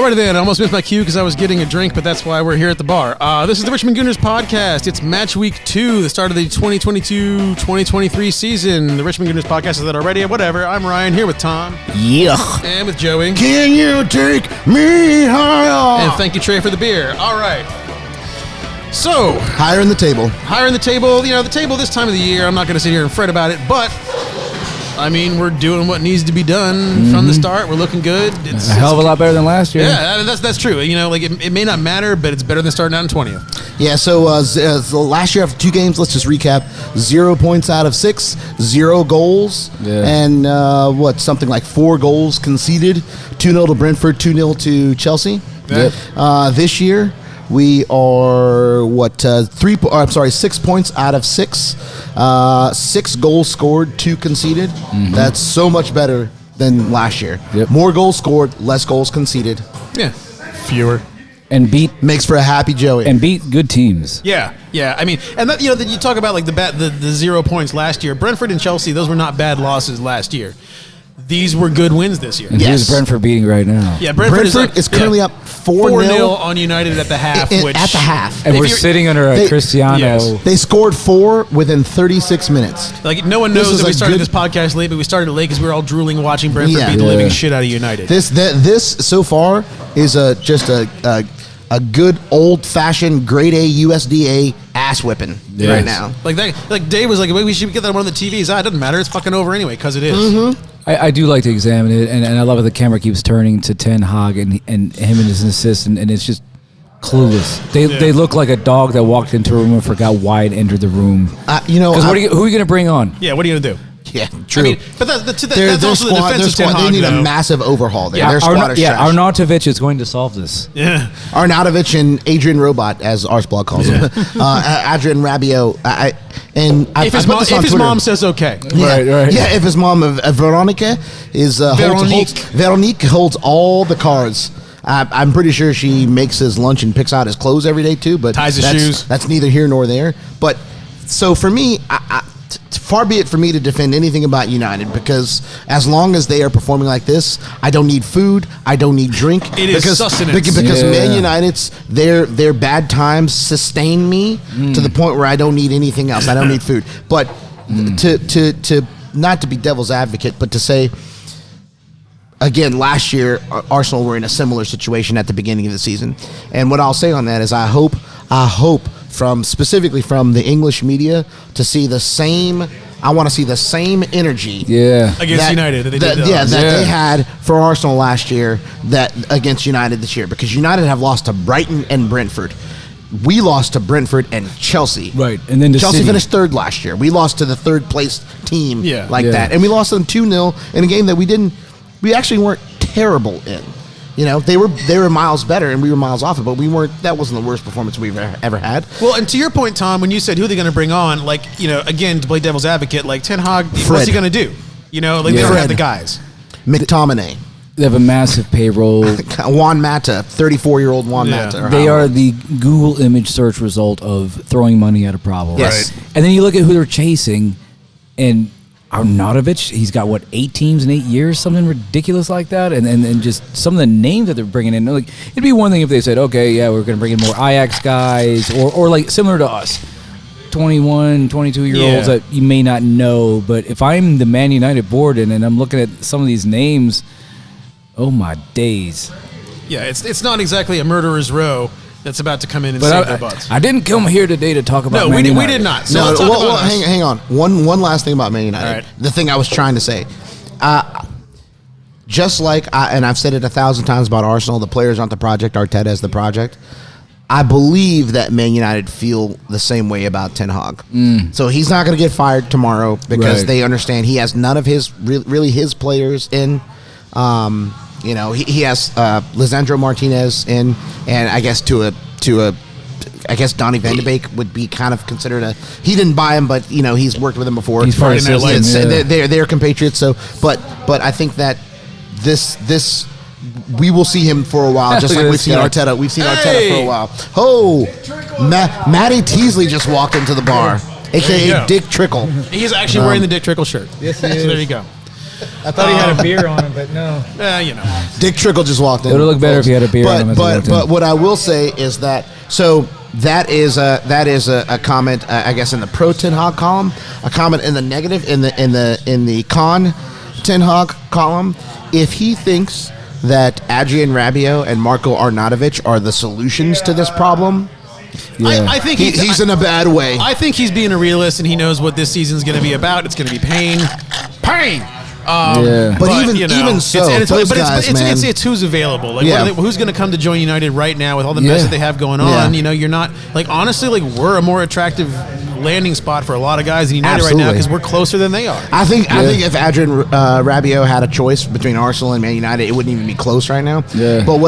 Alrighty then, I almost missed my cue because I was getting a drink, but that's why we're here at the bar. This is the Richmond Gooners podcast. It's match week 2, the start of the 2022-2023 season. The Richmond Gooners podcast is that already. Whatever. I'm Ryan here with Tom. Yeah. And with Joey. Can you take me higher? And thank you, Trey, for the beer. All right. So, higher in the table. Higher in the table. You know, the table this time of the year, I'm not going to sit here and fret about it, but I mean, we're doing what needs to be done from the start. We're looking good. It's a hell of a lot better than last year. Yeah, I mean, that's true. You know, like it may not matter, but it's better than starting out in 20th. Yeah, so last year after 2 games, let's just recap. 0 points out of 6, 0 goals, and something like 4 goals conceded. 2-0 to Brentford, 2-0 to Chelsea. Yeah. This year, we are 6 points out of 6. 6 goals scored, 2 conceded. That's so much better than last year. Yep. More goals scored, less goals conceded. Yeah, fewer. And makes for a happy Joey. And beat good teams. Yeah. I mean, and that, you talk about like the 0 points last year. Brentford and Chelsea, those were not bad losses last year. These were good wins this year. And who's Brentford beating right now? Yeah, Brentford is currently up 4-0 on United at the half. At the half. And we're sitting under a Cristiano. Yes. They scored 4 within 36 minutes. Like, no one knows that we started this podcast late, but we started late because we were all drooling watching Brentford beat the living shit out of United. This so far is just a good old-fashioned grade A USDA ass whipping right now. Like Dave was like, we should get that on one of the TVs. It doesn't matter. It's fucking over anyway because it is. I do like to examine it, and I love how the camera keeps turning to Ten Hag and him and his assistant, and it's just clueless. They look like a dog that walked into a room and forgot why it entered the room. Who are you going to bring on? Yeah, what are you going to do? Yeah, true. I mean, but that's also the defense of Ten Hag. They need a massive overhaul there. Their squad is trash. Arnautovic is going to solve this. Yeah. Arnautovic and Adrian Robot, as Arsblog calls him. Adrian Rabiot. If his mom says okay. Yeah. Right. Yeah, if his mom, Veronica, Veronique holds all the cards. I'm pretty sure she makes his lunch and picks out his clothes every day, too. But ties his shoes. That's neither here nor there. But so for me, far be it for me to defend anything about United, because as long as they are performing like this, I don't need food, I don't need drink. It is sustenance. Because Man United's their bad times sustain me to the point where I don't need anything else. I don't need food. But to not to be devil's advocate, but to say, again, last year Arsenal were in a similar situation at the beginning of the season, and what I'll say on that is I hope specifically from the English media to see the same. I want to see the same energy. Against United. That they had for Arsenal last year that against United this year, because United have lost to Brighton and Brentford. We lost to Brentford and Chelsea. Right, and then Chelsea finished 3rd last year. We lost to the 3rd place team that, and we lost them 2-0 in a game that we actually weren't terrible in. They were miles better, and we were miles off it, but we weren't. That wasn't the worst performance we've ever had. Well, and to your point, Tom, when you said who are they going to bring on, again, to play devil's advocate, like Ten Hag, what's he going to do? They don't have the guys. McTominay. They have a massive payroll. Juan Mata, 34-year-old Juan Mata. They are the Google image search result of throwing money at a problem. Yes. Right. And then you look at who they're chasing, and Arnautovic, he's got 8 teams in 8 years, something ridiculous like that, and just some of the names that they're bringing in. Like, it'd be one thing if they said, okay, yeah, we're going to bring in more Ajax guys, or like similar to us, 21, 22-year-olds that you may not know. But if I'm the Man United board and I'm looking at some of these names, oh my days. Yeah, it's not exactly a murderer's row that's about to come in and save their butts. I didn't come here today to talk about Man United. No, we did not. So let's talk about us. Hang on. One last thing about Man United. Right. The thing I was trying to say. Just like, and I've said it 1,000 times about Arsenal, the players aren't the project, Arteta is the project. I believe that Man United feel the same way about Ten Hag. So he's not going to get fired tomorrow because they understand he has none of his players in. He has Lisandro Martinez in, and I guess I guess Donny van de Beek would be kind of considered he didn't buy him, but he's worked with him before. He's part of they're compatriots. So, but I think that this we will see him for a while, just like we've seen Arteta. We've seen Arteta for a while. Oh, Matty Teasley just walked into the bar, a.k.a. Dick Trickle. He's actually wearing the Dick Trickle shirt. Yes, he is. So there you go. I thought he had a beer on him, but no. Dick Trickle just walked in. It would look better if he had a beer on him as he walked in. But what I will say is that that is a comment, I guess, in the pro Ten Hag column, a comment in the negative in the con Ten Hag column. If he thinks that Adrian Rabiot and Marko Arnautovic are the solutions to this problem, I think he's in a bad way. I think he's being a realist, and he knows what this season's going to be about. It's going to be pain. But even so, it's who's available. Like, who's going to come to join United right now with all the mess that they have going on? Yeah. You're not honestly, we're a more attractive landing spot for a lot of guys in United right now because we're closer than they are. I think if Adrian Rabiot had a choice between Arsenal and Man United, it wouldn't even be close right now. Yeah. But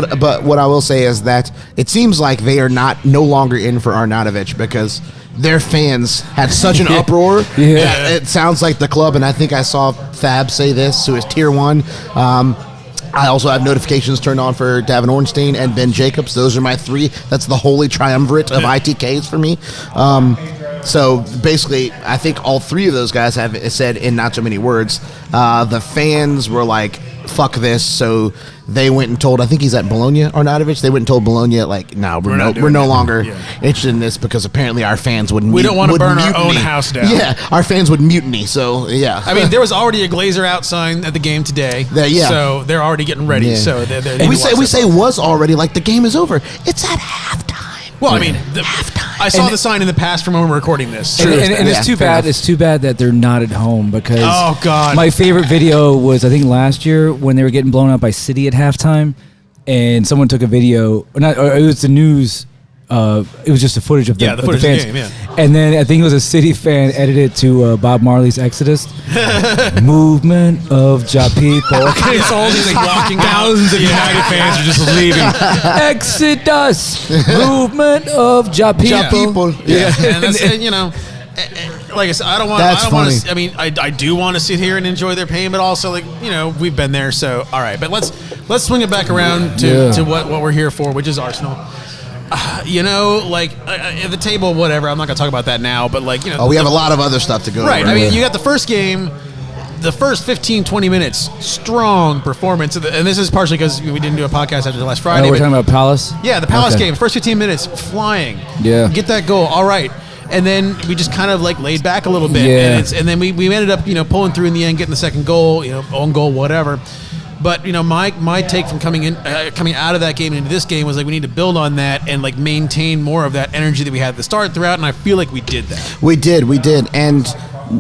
what I will say is that it seems like they are no longer in for Arnautovic because their fans had such an uproar. Yeah. It sounds like the club, and I think I saw Fab say this, who is Tier 1. I also have notifications turned on for Davin Ornstein and Ben Jacobs. Those are my three. That's the holy triumvirate of ITKs for me. So basically, I think all three of those guys have said in not so many words, the fans were like, fuck this. So they went and told, I think he's at Bologna, Arnautovic. They went and told Bologna, we're no longer interested in this because apparently our fans would We don't want to burn mutiny. our own house down. Yeah, our fans would mutiny. So, yeah. I mean, there was already a Glazer out sign at the game today. So they're already getting ready. Yeah. So we say was already like the game is over. It's at halftime. Well, I mean, I saw the sign in the past from when we're recording this. And it's too bad. It's too bad that they're not at home because my favorite video was I think last year when they were getting blown out by City at halftime, and someone took a video. Or it was the news. It was just a footage of the footage of the fans. Of the game, And then I think it was a City fan edited to Bob Marley's Exodus. Movement of Ja people. It's all these walking thousands of United fans are just leaving. Exodus. Movement of Ja people. Ja people. Yeah. And that's, like I said, I don't want to. I mean, I do want to sit here and enjoy their pain, but also we've been there. So all right, but let's swing it back around to what we're here for, which is Arsenal. At the table, whatever. I'm not gonna talk about that now, but we have a lot of other stuff to go over. Right. I mean, you got the first game, the first 15, 20 minutes, strong performance, and this is partially because we didn't do a podcast after last Friday. We're talking about Palace. Yeah, the Palace game. First 15 minutes, flying. Yeah. Get that goal. All right. And then we just kind of laid back a little bit, and then we ended up pulling through in the end, getting the second goal, own goal, whatever. But my take from coming out of that game into this game was we need to build on that and maintain more of that energy that we had at the start throughout, and I feel like we did that. We did, and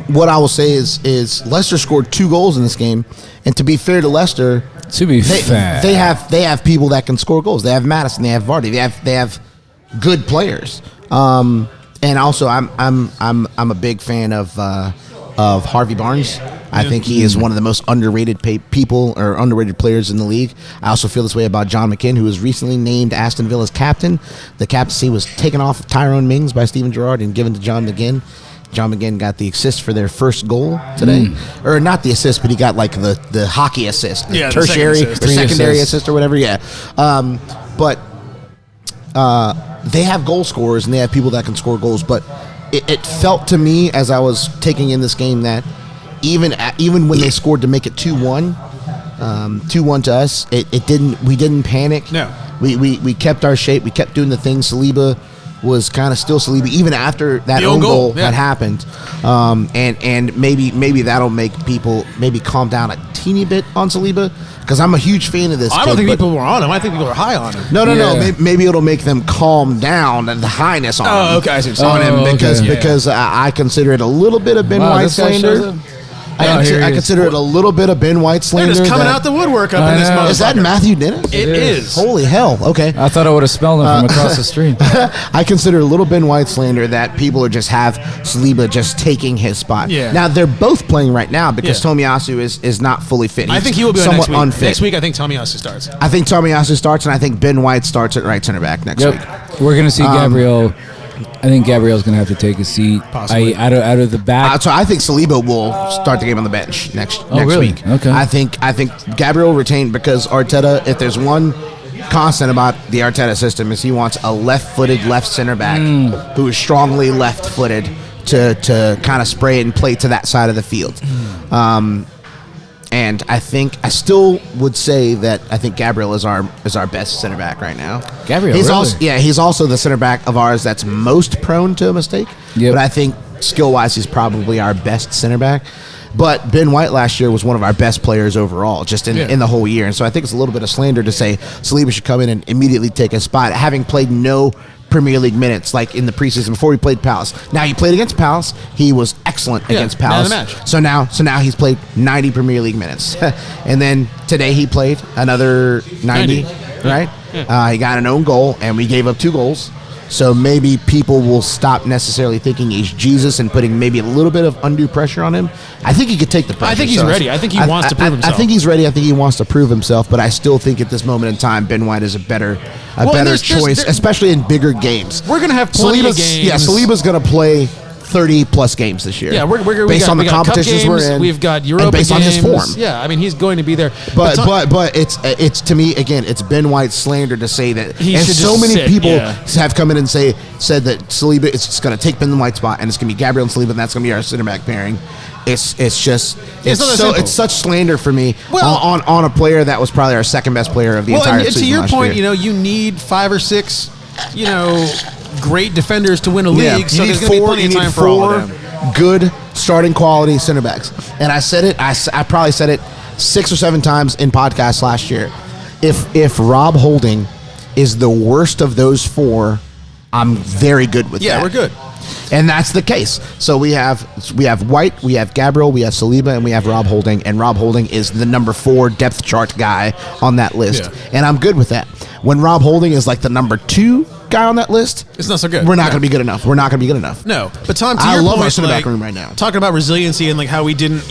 what I will say is Leicester scored 2 goals in this game, and to be fair to Leicester, they have people that can score goals. They have Maddison, they have Vardy, they have good players, and also I'm a big fan of Harvey Barnes. I think he is one of the most underrated underrated players in the league. I also feel this way about John McGinn, who was recently named Aston Villa's captain. The captaincy was taken off of Tyrone Mings by Steven Gerrard and given to John McGinn. John McGinn got the assist for their first goal today. Or not the assist, but he got the hockey assist. Yeah, tertiary or secondary assist or whatever, But they have goal scorers and they have people that can score goals. But it felt to me as I was taking in this game that even when they scored to make it 2-1, 2-1 to us, we didn't panic. No. We kept our shape. We kept doing the things. Saliba was kind of still Saliba even after that own goal had happened. And maybe that'll make people maybe calm down a teeny bit on Saliba, because I'm a huge fan of this kid. I don't think people were on him. I think people are high on him. No. Maybe it'll make them calm down the highness on him. Oh, okay. I see what you're saying. On him because I consider it a a little bit of Ben White slander. I consider it a little bit of Ben White slander. They're just coming out the woodwork up in this motherfucker. Is that Matthew Dennis? It is. Holy hell. Okay. I thought I would have smelled him from across the street. I consider it a little Ben White slander that people are just have Saliba just taking his spot. Yeah. Now, they're both playing right now because Tomiyasu is not fully fit. I think he will be somewhat next week. unfit. Next week, I think Tomiyasu starts. I think Tomiyasu starts, and I think Ben White starts at right center back next week. We're going to see Gabriel. I think Gabriel's going to have to take a seat. Possibly. Out of the back. So I think Saliba will start the game on the bench next really? week. Okay. I think Gabriel retained because Arteta, if there's one constant about the Arteta system, is he wants a left-footed left center back who is strongly left-footed to kind of spray it and play to that side of the field. And I still would say that I think Gabriel is our best center back right now. Gabriel, he's really? he's also the center back of ours that's most prone to a mistake. Yep. But I think skill wise, he's probably our best center back. But Ben White last year was one of our best players overall, just in the whole year. And so I think it's a little bit of slander to say Saliba should come in and immediately take a spot, having played no Premier League minutes like in the preseason before he played Palace. Now he played against Palace. He was excellent against Palace. Man of the match. So now he's played 90 Premier League minutes. And then today he played another 90. Right? Yeah. He got an own goal, and we gave up 2 goals. So maybe people will stop necessarily thinking he's Jesus and putting maybe a little bit of undue pressure on him. I think he could take the pressure. I think he's ready. I think he wants to prove himself. I think he's ready. I think he wants to prove himself. But I still think at this moment in time, Ben White is a better choice, especially in bigger games. We're going to have plenty of games. Yeah, Saliba's going to play 30-plus games this year. Yeah, based on the competitions we're in. We've got Europa based games. on his form. Yeah, I mean, he's going to be there. But it's to me, again, it's Ben White's slander to say that. He and should so just many sit, people yeah. have come in and said that Saliba is just going to take Ben White's spot, and it's going to be Gabriel and Saliba, and that's going to be our center back pairing. It's such slander for me on a player that was probably our second best player of the entire season. To your last point, year. you need 5 or 6, great defenders to win a league. Yeah, So there's going to be plenty of time for all of them. Good starting quality center backs. And I said it, I probably said it 6 or 7 times in podcasts last year. If Rob Holding is the worst of those 4, I'm very good with that. Yeah, we're good. And that's the case. So we have White, we have Gabriel, we have Saliba, and we have Rob Holding. And Rob Holding is the number 4 depth chart guy on that list. Yeah. And I'm good with that. When Rob Holding is like the number 2 guy on that list, it's not so good. We're not going to be good enough. No, but Tom, to I your love point, our center back room right now. Talking about resiliency and how we didn't,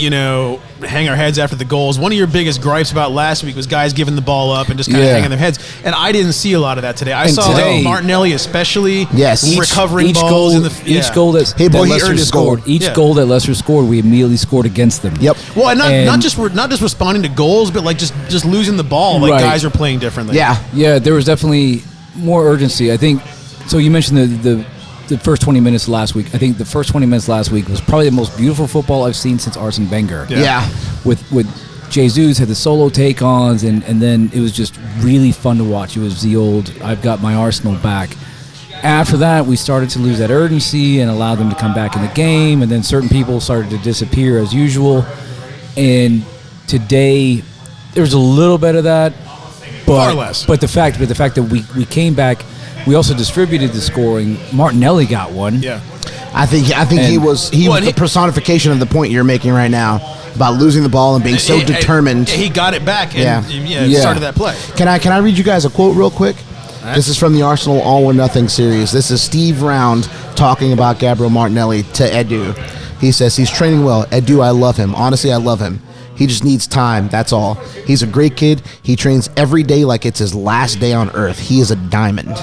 hang our heads after the goals. One of your biggest gripes about last week was guys giving the ball up and just kind of hanging their heads. And I didn't see a lot of that today. I saw Martinelli especially recovering balls in the each goal that Leicester scored. Each goal that Leicester scored, we immediately scored against them. Yep. Well, and not just responding to goals, but just losing the ball. Guys are playing differently. Yeah. There was definitely more urgency. I think. So you mentioned the first 20 minutes last week. I think the first 20 minutes last week was probably the most beautiful football I've seen since Arsene Wenger. Yeah. With Jesus had the solo take-ons, and then it was just really fun to watch. It was the old, I've got my Arsenal back. After that, we started to lose that urgency and allow them to come back in the game, and then certain people started to disappear as usual. And today, there was a little bit of that, but far less. But the fact that we came back. We also distributed the scoring. Martinelli got one. Yeah, I think he was the personification of the point you're making right now about losing the ball and being so determined. He got it back and started that play. Can I read you guys a quote real quick? Right. This is from the Arsenal All or Nothing series. This is Steve Round talking about Gabriel Martinelli to Edu. He says, he's training well. Edu, I love him. Honestly, I love him. He just needs time, that's all. He's a great kid. He trains every day like it's his last day on earth. He is a diamond.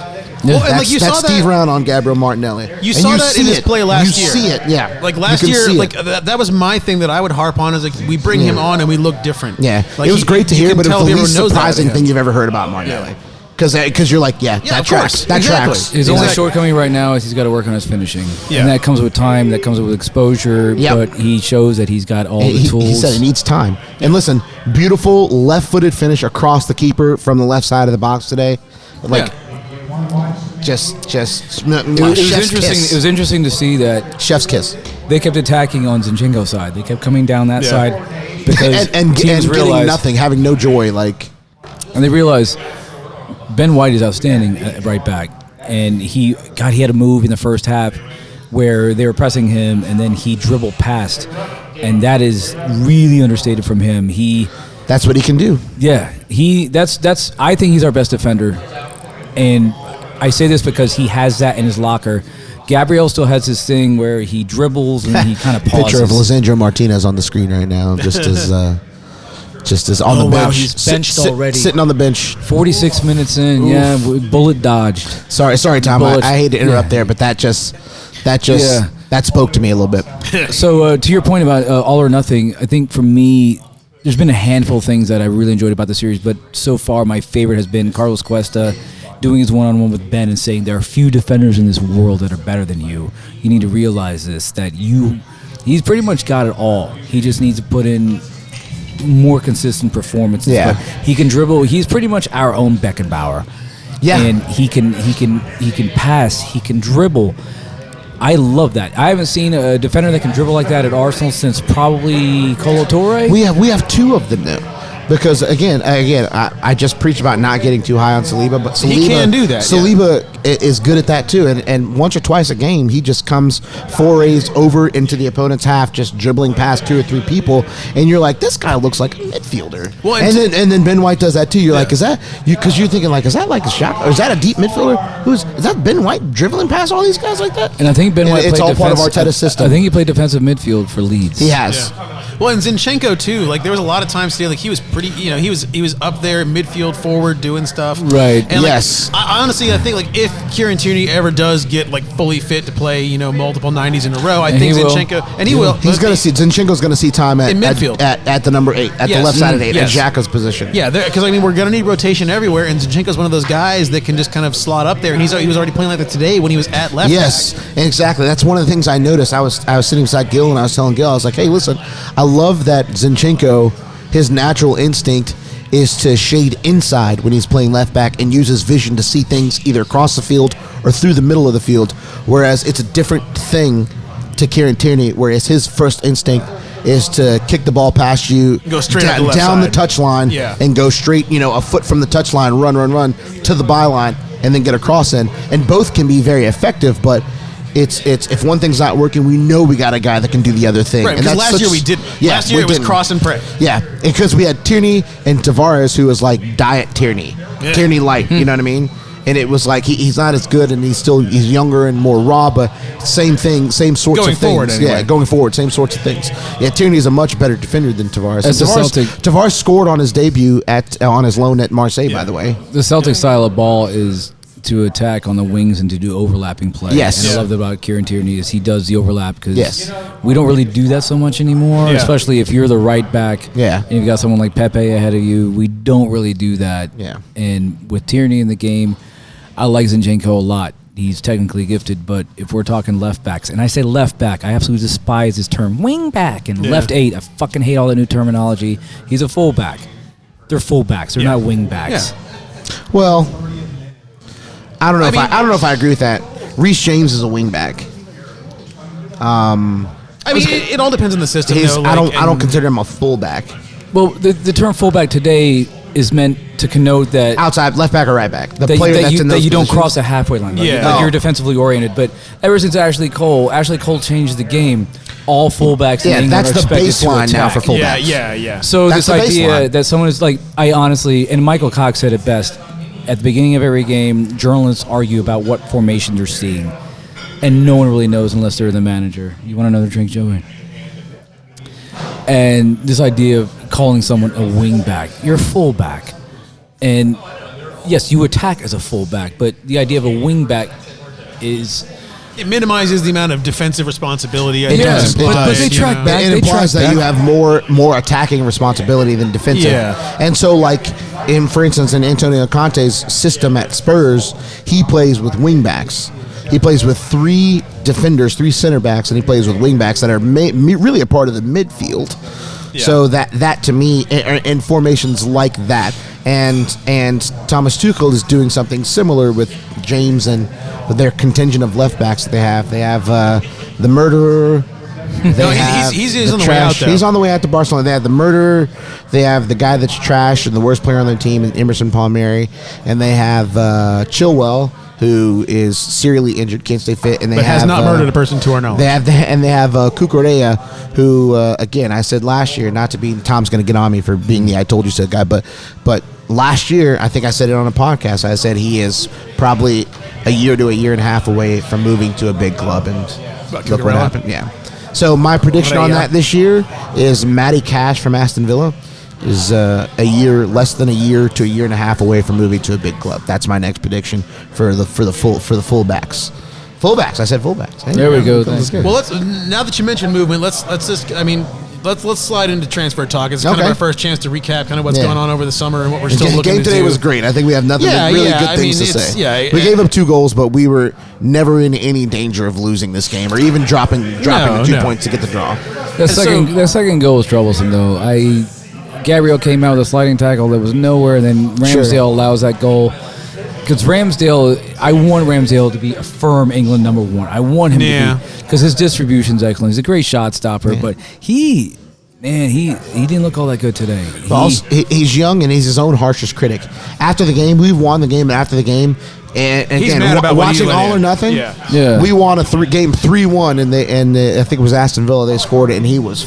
Well, that's Steve Round on Gabriel Martinelli. You saw that in his play last year. You see it, yeah. Last year, that was my thing that I would harp on is we bring him on and we look different. Yeah, it was great to hear, but it was the least surprising thing you've ever heard about Martinelli. Because you're like, that tracks. That tracks. His only shortcoming right now is he's got to work on his finishing. Yeah. And that comes with time, that comes with exposure, but he shows that he's got all the tools. He said it needs time. And listen, beautiful left-footed finish across the keeper from the left side of the box today. Just it was interesting to see that chef's kiss. They kept attacking on Zinchenko's side. They kept coming down that side because and teams getting nothing, having no joy. And they realized Ben White is outstanding at right back, and he had a move in the first half where they were pressing him, and then he dribbled past, and that is really understated from him. That's what he can do. Yeah, that's. I think he's our best defender, and I say this because he has that in his locker. Gabriel still has this thing where he dribbles and he kind of pauses. Picture of Lisandro Martinez on the screen right now, just as on the bench. Wow, he's benched already. Sitting on the bench. 46 minutes in, bullet dodged. Sorry, Tom. I hate to interrupt there, but that spoke to me a little bit. So to your point about all or nothing, I think for me, there's been a handful of things that I really enjoyed about the series, but so far my favorite has been Carlos Cuesta doing his one-on-one with Ben and saying there are few defenders in this world that are better than you. You need to realize this, that he's pretty much got it all. He just needs to put in more consistent performances. Yeah. But he can dribble. He's pretty much our own Beckenbauer. Yeah. And he can pass. He can dribble. I love that. I haven't seen a defender that can dribble like that at Arsenal since probably Kolo Touré. We have two of them now. Because again, I just preached about not getting too high on Saliba, but Saliba, He can do that, Saliba is good at that too, and once or twice a game, he just comes forays over into the opponent's half, just dribbling past 2 or 3 people, and you're like, this guy looks like a midfielder. Well, and then Ben White does that too. You're like, is that you? Because you're thinking like, is that like a shot, or is that a deep midfielder? Is that Ben White dribbling past all these guys like that? And I think Ben White It's played all part of defense- Arteta's system. I think he played defensive midfield for Leeds. He has. Yeah. Well, and Zinchenko too. Like there was a lot of times today, like he was pretty. He was up there midfield forward doing stuff. Right. And like, Yes. I honestly think like if Kieran Tierney ever does get like fully fit to play, multiple 90s in a row, I And think he will. Zinchenko and he will. He's going to see Zinchenko's going to see time at In midfield. at the number 8 at the Yes. left side of 8 Yes. at Xhaka's position. Yeah, because we're gonna need rotation everywhere, and Zinchenko's one of those guys that can just kind of slot up there, and he was already playing like that today when he was at left. Yes, back. exactly. That's one of the things I noticed. I was sitting beside Gil, and I was telling Gil, I was like, hey, listen, I love that Zinchenko, his natural instinct is to shade inside when he's playing left back and use his vision to see things either across the field or through the middle of the field, whereas it's a different thing to Kieran Tierney, whereas his first instinct is to kick the ball past you, Go straight up the left down the side. touchline, Yeah. and go straight, a foot from the touchline, run to the byline, and then get a cross in. And both can be very effective, but it's if one thing's not working, we know we got a guy that can do the other thing. Right, And because that's last year such- we didn't. Yeah, Last year we it was didn't. cross and pray. Yeah, because we had Tierney and Tavares, who was like diet Tierney, Yeah. Tierney light. You know what I mean? And it was like he's not as good, and he's younger and more raw, but same thing, same sorts Going of things. forward, anyway. Yeah, going forward, same sorts of things. Yeah, Tierney is a much better defender than Tavares. As And a Celtic- Tavares scored on his debut on his loan at Marseille, by the way. The Celtic style of ball is to attack on the wings and to do overlapping play. Yes. And I Yeah. love that about Kieran Tierney is he does the overlap because Yes. we don't really do that so much anymore, Yeah. especially if you're the right back Yeah. and you've got someone like Pepe ahead of you. We don't really do that. Yeah. And with Tierney in the game, I like Zinchenko a lot. He's technically gifted, but if we're talking left backs, and I say left back, I absolutely despise this term wing back and left 8. I fucking hate all that new terminology. He's a fullback. They're fullbacks. They're not wing backs. Well, I don't know I I don't know if I agree with that. Reece James is a wingback. I mean, it all depends on the system. He's, though, I like, don't and- consider him a fullback. Well, the term fullback today is meant to connote that Outside, left back or right back. The that, player that that's you, in that those you don't positions. cross the halfway line. Like, Yeah. like No. you're defensively oriented. But ever since Ashley Cole changed the game. All fullbacks in Yeah, England that's are the expected baseline to now attack. for fullbacks. Yeah. So That's this the idea baseline. that someone is like, I honestly, and Michael Cox said it best, at the beginning of every game, journalists argue about what formation they're seeing. And no one really knows unless they're the manager. You want another drink, Joey? And this idea of calling someone a wingback, you're a fullback. And yes, you attack as a fullback, but the idea of a wingback is... It minimizes the amount of defensive responsibility. I It think, does. implied, But they track back. It They implies track that back. you have more attacking responsibility than defensive. Yeah. And so, like, for instance, in Antonio Conte's system at Spurs, he plays with wingbacks. He plays with 3 defenders, 3 center backs, and he plays with wingbacks that are really a part of the midfield. Yeah. So that to me, and formations like that, and Thomas Tuchel is doing something similar with James and with their contingent of left backs that they have. They have the murderer. No, he's on the way out, though. He's on the way out to Barcelona. They have the murderer. They have the guy that's trash and the worst player on their team, Emerson Palmieri, and they have Chilwell, who is serially injured, can't stay fit, and they but have has not murdered a person to our knowledge. they have Cucurella, who again I said last year, not to be Tom's going to get on me for being the I told you so guy, but last year I think I said it on a podcast. I said he is probably a year to a year and a half away from moving to a big club, and About look what Cucurella? happened. Yeah. So my prediction on that this year is Matty Cash from Aston Villa is less than a year to a year and a half away from moving to a big club. That's my next prediction for the fullbacks. Fullbacks. I said fullbacks. Hey, There we go. that's Thanks. good. Well, now that you mentioned movement, let's slide into transfer talk. It's kind of Okay. our first chance to recap kind of what's Yeah. going on over the summer and what we're The still looking game to today do. was great. I think we have nothing Yeah, but really yeah, good I things mean, to it's- say. yeah, we gave up 2 goals, but we were never in any danger of losing this game or even dropping the 2 No. points to get the draw. That second goal was troublesome, though. Gabriel came out with a sliding tackle that was nowhere, and then Ramsdale allows that goal. Because Ramsdale, I want Ramsdale to be a firm England number 1. I want him to be, because his distribution's excellent. He's a great shot stopper, but he didn't look all that good today. He's young and he's his own harshest critic. After the game, we won the game, and after the game, and He's again, mad about watching All or Nothing, we won a game 3-1, and I think it was Aston Villa. They scored it, and he was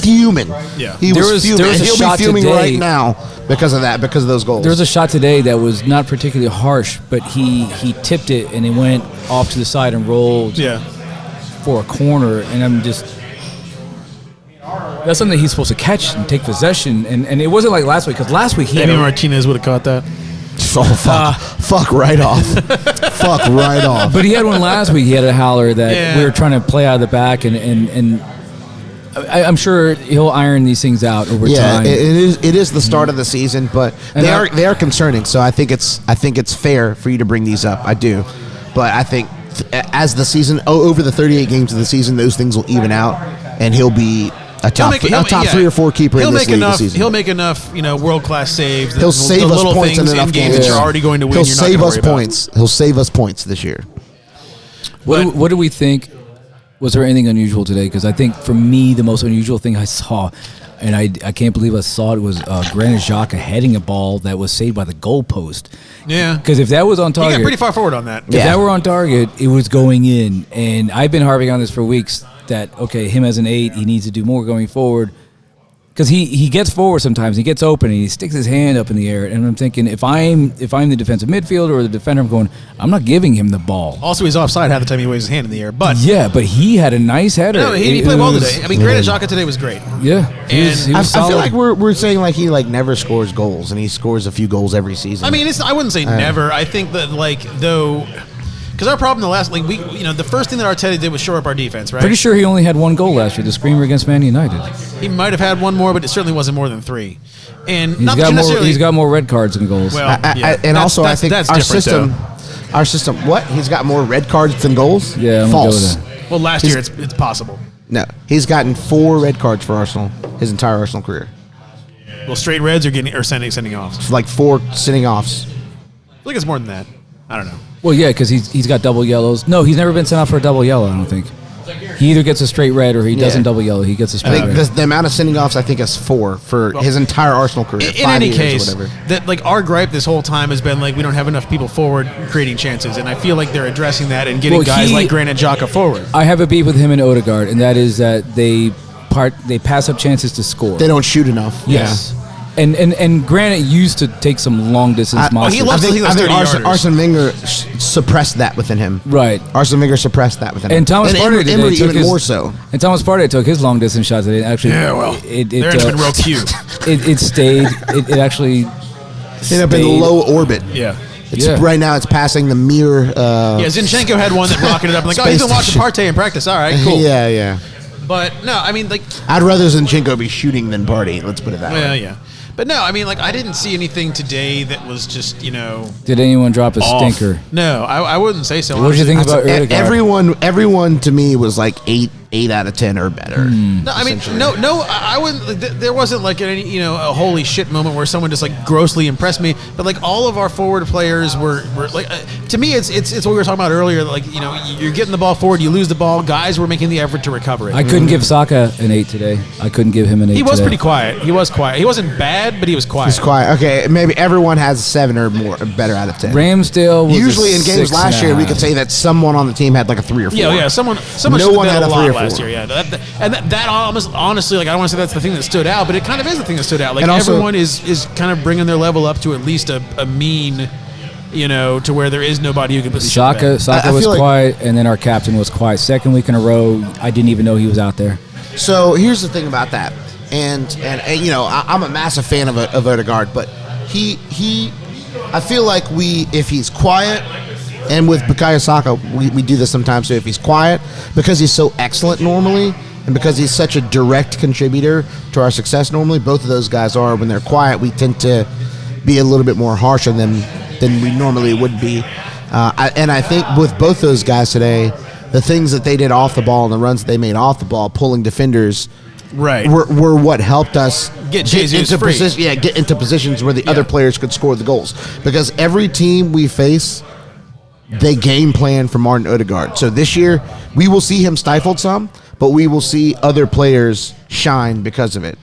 fuming. Yeah, he was fuming. There was a He'll shot be fuming today, right now because of that, because of those goals. There was a shot today that was not particularly harsh, but he tipped it and it went off to the side and rolled for a corner, and I'm just. That's something he's supposed to catch and take possession, and it wasn't like last week, because last week Amy Martinez would have caught that. Oh, fuck right off. Fuck right off. But he had one last week. He had a howler that we were trying to play out of the back, and I'm sure he'll iron these things out over time. It is the start of the season, but they are concerning. So I think it's fair for you to bring these up. I do, but I think as the season over the 38 games of the season, those things will even out, and he'll be a top 3 or 4 keeper in this league this season. He'll make enough, world-class saves. He'll save us points in enough games that you're already going to win. He'll save us points. He'll save us points this year. What do we think? Was there anything unusual today? Because I think for me, the most unusual thing I saw, and I can't believe I saw it, was Granit Xhaka heading a ball that was saved by the goalpost. Yeah. Because if that was on target, he got pretty far forward on that. If that were on target, it was going in. And I've been harping on this for weeks. That, okay, him as an 8, he needs to do more going forward. Because he gets forward sometimes, he gets open, and he sticks his hand up in the air. And I'm thinking, if I'm the defensive midfielder or the defender, I'm going, I'm not giving him the ball. Also, he's offside half the time he waves his hand in the air. But he had a nice header. No, he played well today. I mean, Granit Xhaka today was great. Yeah, he was I solid. feel like we're saying like he never scores goals, and he scores a few goals every season. I mean, I wouldn't say never. I think that though. Because our problem the last league, the first thing that Arteta did was shore up our defense, right? Pretty sure he only had 1 goal last year, the screamer against Man United. He might have had 1 more, but it certainly wasn't more than 3. And he's got more red cards than goals. Well, I think our system. What? He's got more red cards than goals? Yeah, I'm false. Go with that. Well, last year it's possible. No, he's gotten 4 red cards for Arsenal his entire Arsenal career. Well, straight reds or sending offs. It's like 4 sending offs. I think it's more than that. I don't know. Well, yeah, because he's got double yellows. No, he's never been sent off for a double yellow, I don't think. He either gets a straight red or he doesn't double yellow. He gets a straight red. The amount of sending offs, I think, is 4 for his entire Arsenal career. In any case, that our gripe this whole time has been we don't have enough people forward creating chances, and I feel like they're addressing that and getting guys like Granit Xhaka forward. I have a beef with him and Odegaard, and that is that they pass up chances to score. They don't shoot enough. Yes. Yeah. And Granit used to take some long distance monsters. He loves to take those 30 yarders. Arsene Wenger suppressed that within him. Right. Arsene Wenger suppressed that within him. And Thomas Partey Emery even more so. And Thomas Partey took his long distance shots. It actually, they're been real cute. It stayed. It actually ended up in low orbit. Yeah. Right now, it's passing the mere. Zinchenko had one that rocketed up. He's been watching Partey in practice. All right, cool. Yeah. But no, I mean, I'd rather Zinchenko be shooting than Partey. Let's put it that way. Well, yeah. But no, I mean, I didn't see anything today that was just, Did anyone drop a stinker? No, I wouldn't say so. What did you think about Odegaard? Everyone to me was like 8 out of 10 or better. No, I mean, no, I wouldn't. There wasn't any, a holy shit moment where someone just grossly impressed me. But all of our forward players were to me, it's what we were talking about earlier. You're getting the ball forward, you lose the ball. Guys were making the effort to recover it. I couldn't give Saka an 8 today. I couldn't give him an 8. He was pretty quiet. He was quiet. He wasn't bad, but he was quiet. He's quiet. Okay, maybe everyone has 7 or more, better out of 10. Ramsdale was usually in games last year, we could say that someone on the team had a 3 or 4. Yeah. Someone no one had a 3 or 4 last year. Yeah. That almost honestly, I don't want to say that's the thing that stood out, but it kind of is the thing that stood out. And everyone is kind of bringing their level up to at least a mean, to where there is nobody who can put the Saka was quiet, and then our captain was quiet. Second week in a row, I didn't even know he was out there. So here's the thing about that, and I'm a massive fan of Odegaard, but I feel like if he's quiet. And with Bukayo Saka, we do this sometimes too. If he's quiet, because he's so excellent normally, and because he's such a direct contributor to our success normally, both of those guys are. When they're quiet, we tend to be a little bit more harsh on them than we normally would be. And I think with both those guys today, the things that they did off the ball and the runs that they made off the ball, pulling defenders, Right. were what helped us Get Jesus into free. get into positions where the other players could score the goals. Because every team we face, they game plan for Martin Odegaard. So this year, we will see him stifled some, but we will see other players shine because of it.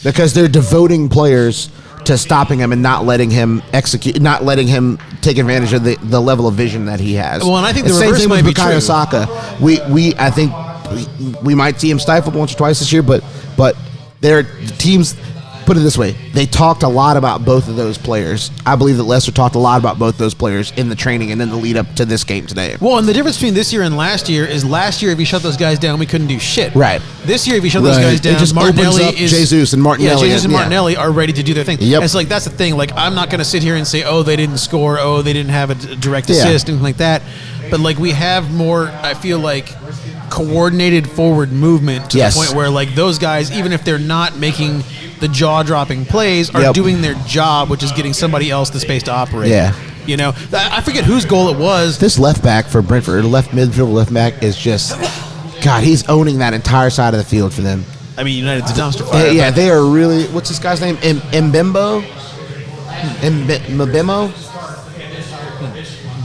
Because they're devoting players to stopping him and not letting him execute, not letting him take advantage of the level of vision that he has. Well, and I think the same reverse thing might with be Bukayo true. Saka. I think we might see him stifled once or twice this year, but their teams. Put it this way, they talked a lot about both of those players. I believe that Leicester talked a lot about both those players in the training and in the lead up to this game today. Well, and the difference between this year and last year is last year, if you shut those guys down, we couldn't do shit. Right. This year, if you shut those Right. guys down, It just Martinelli opens up is Jesus and Martinelli. Yeah, Jesus and Yeah. Martinelli are ready to do their thing. Yep. It's like that's the thing. Like I'm not going to sit here and say, oh, they didn't score, oh, they didn't have a direct assist, anything like that. But like we have more. I feel like coordinated forward movement to Yes. the point where like those guys, even if they're not making the jaw-dropping plays, are Yep. doing their job, which is getting somebody else the space to operate. Yeah. You know, I forget whose goal it was. This left back for Brentford, left midfield left back, is just, God, he's owning that entire side of the field for them. I mean, United's a dumpster fire. Yeah, they are really. What's this guy's name? Mbeumo? Mbeumo?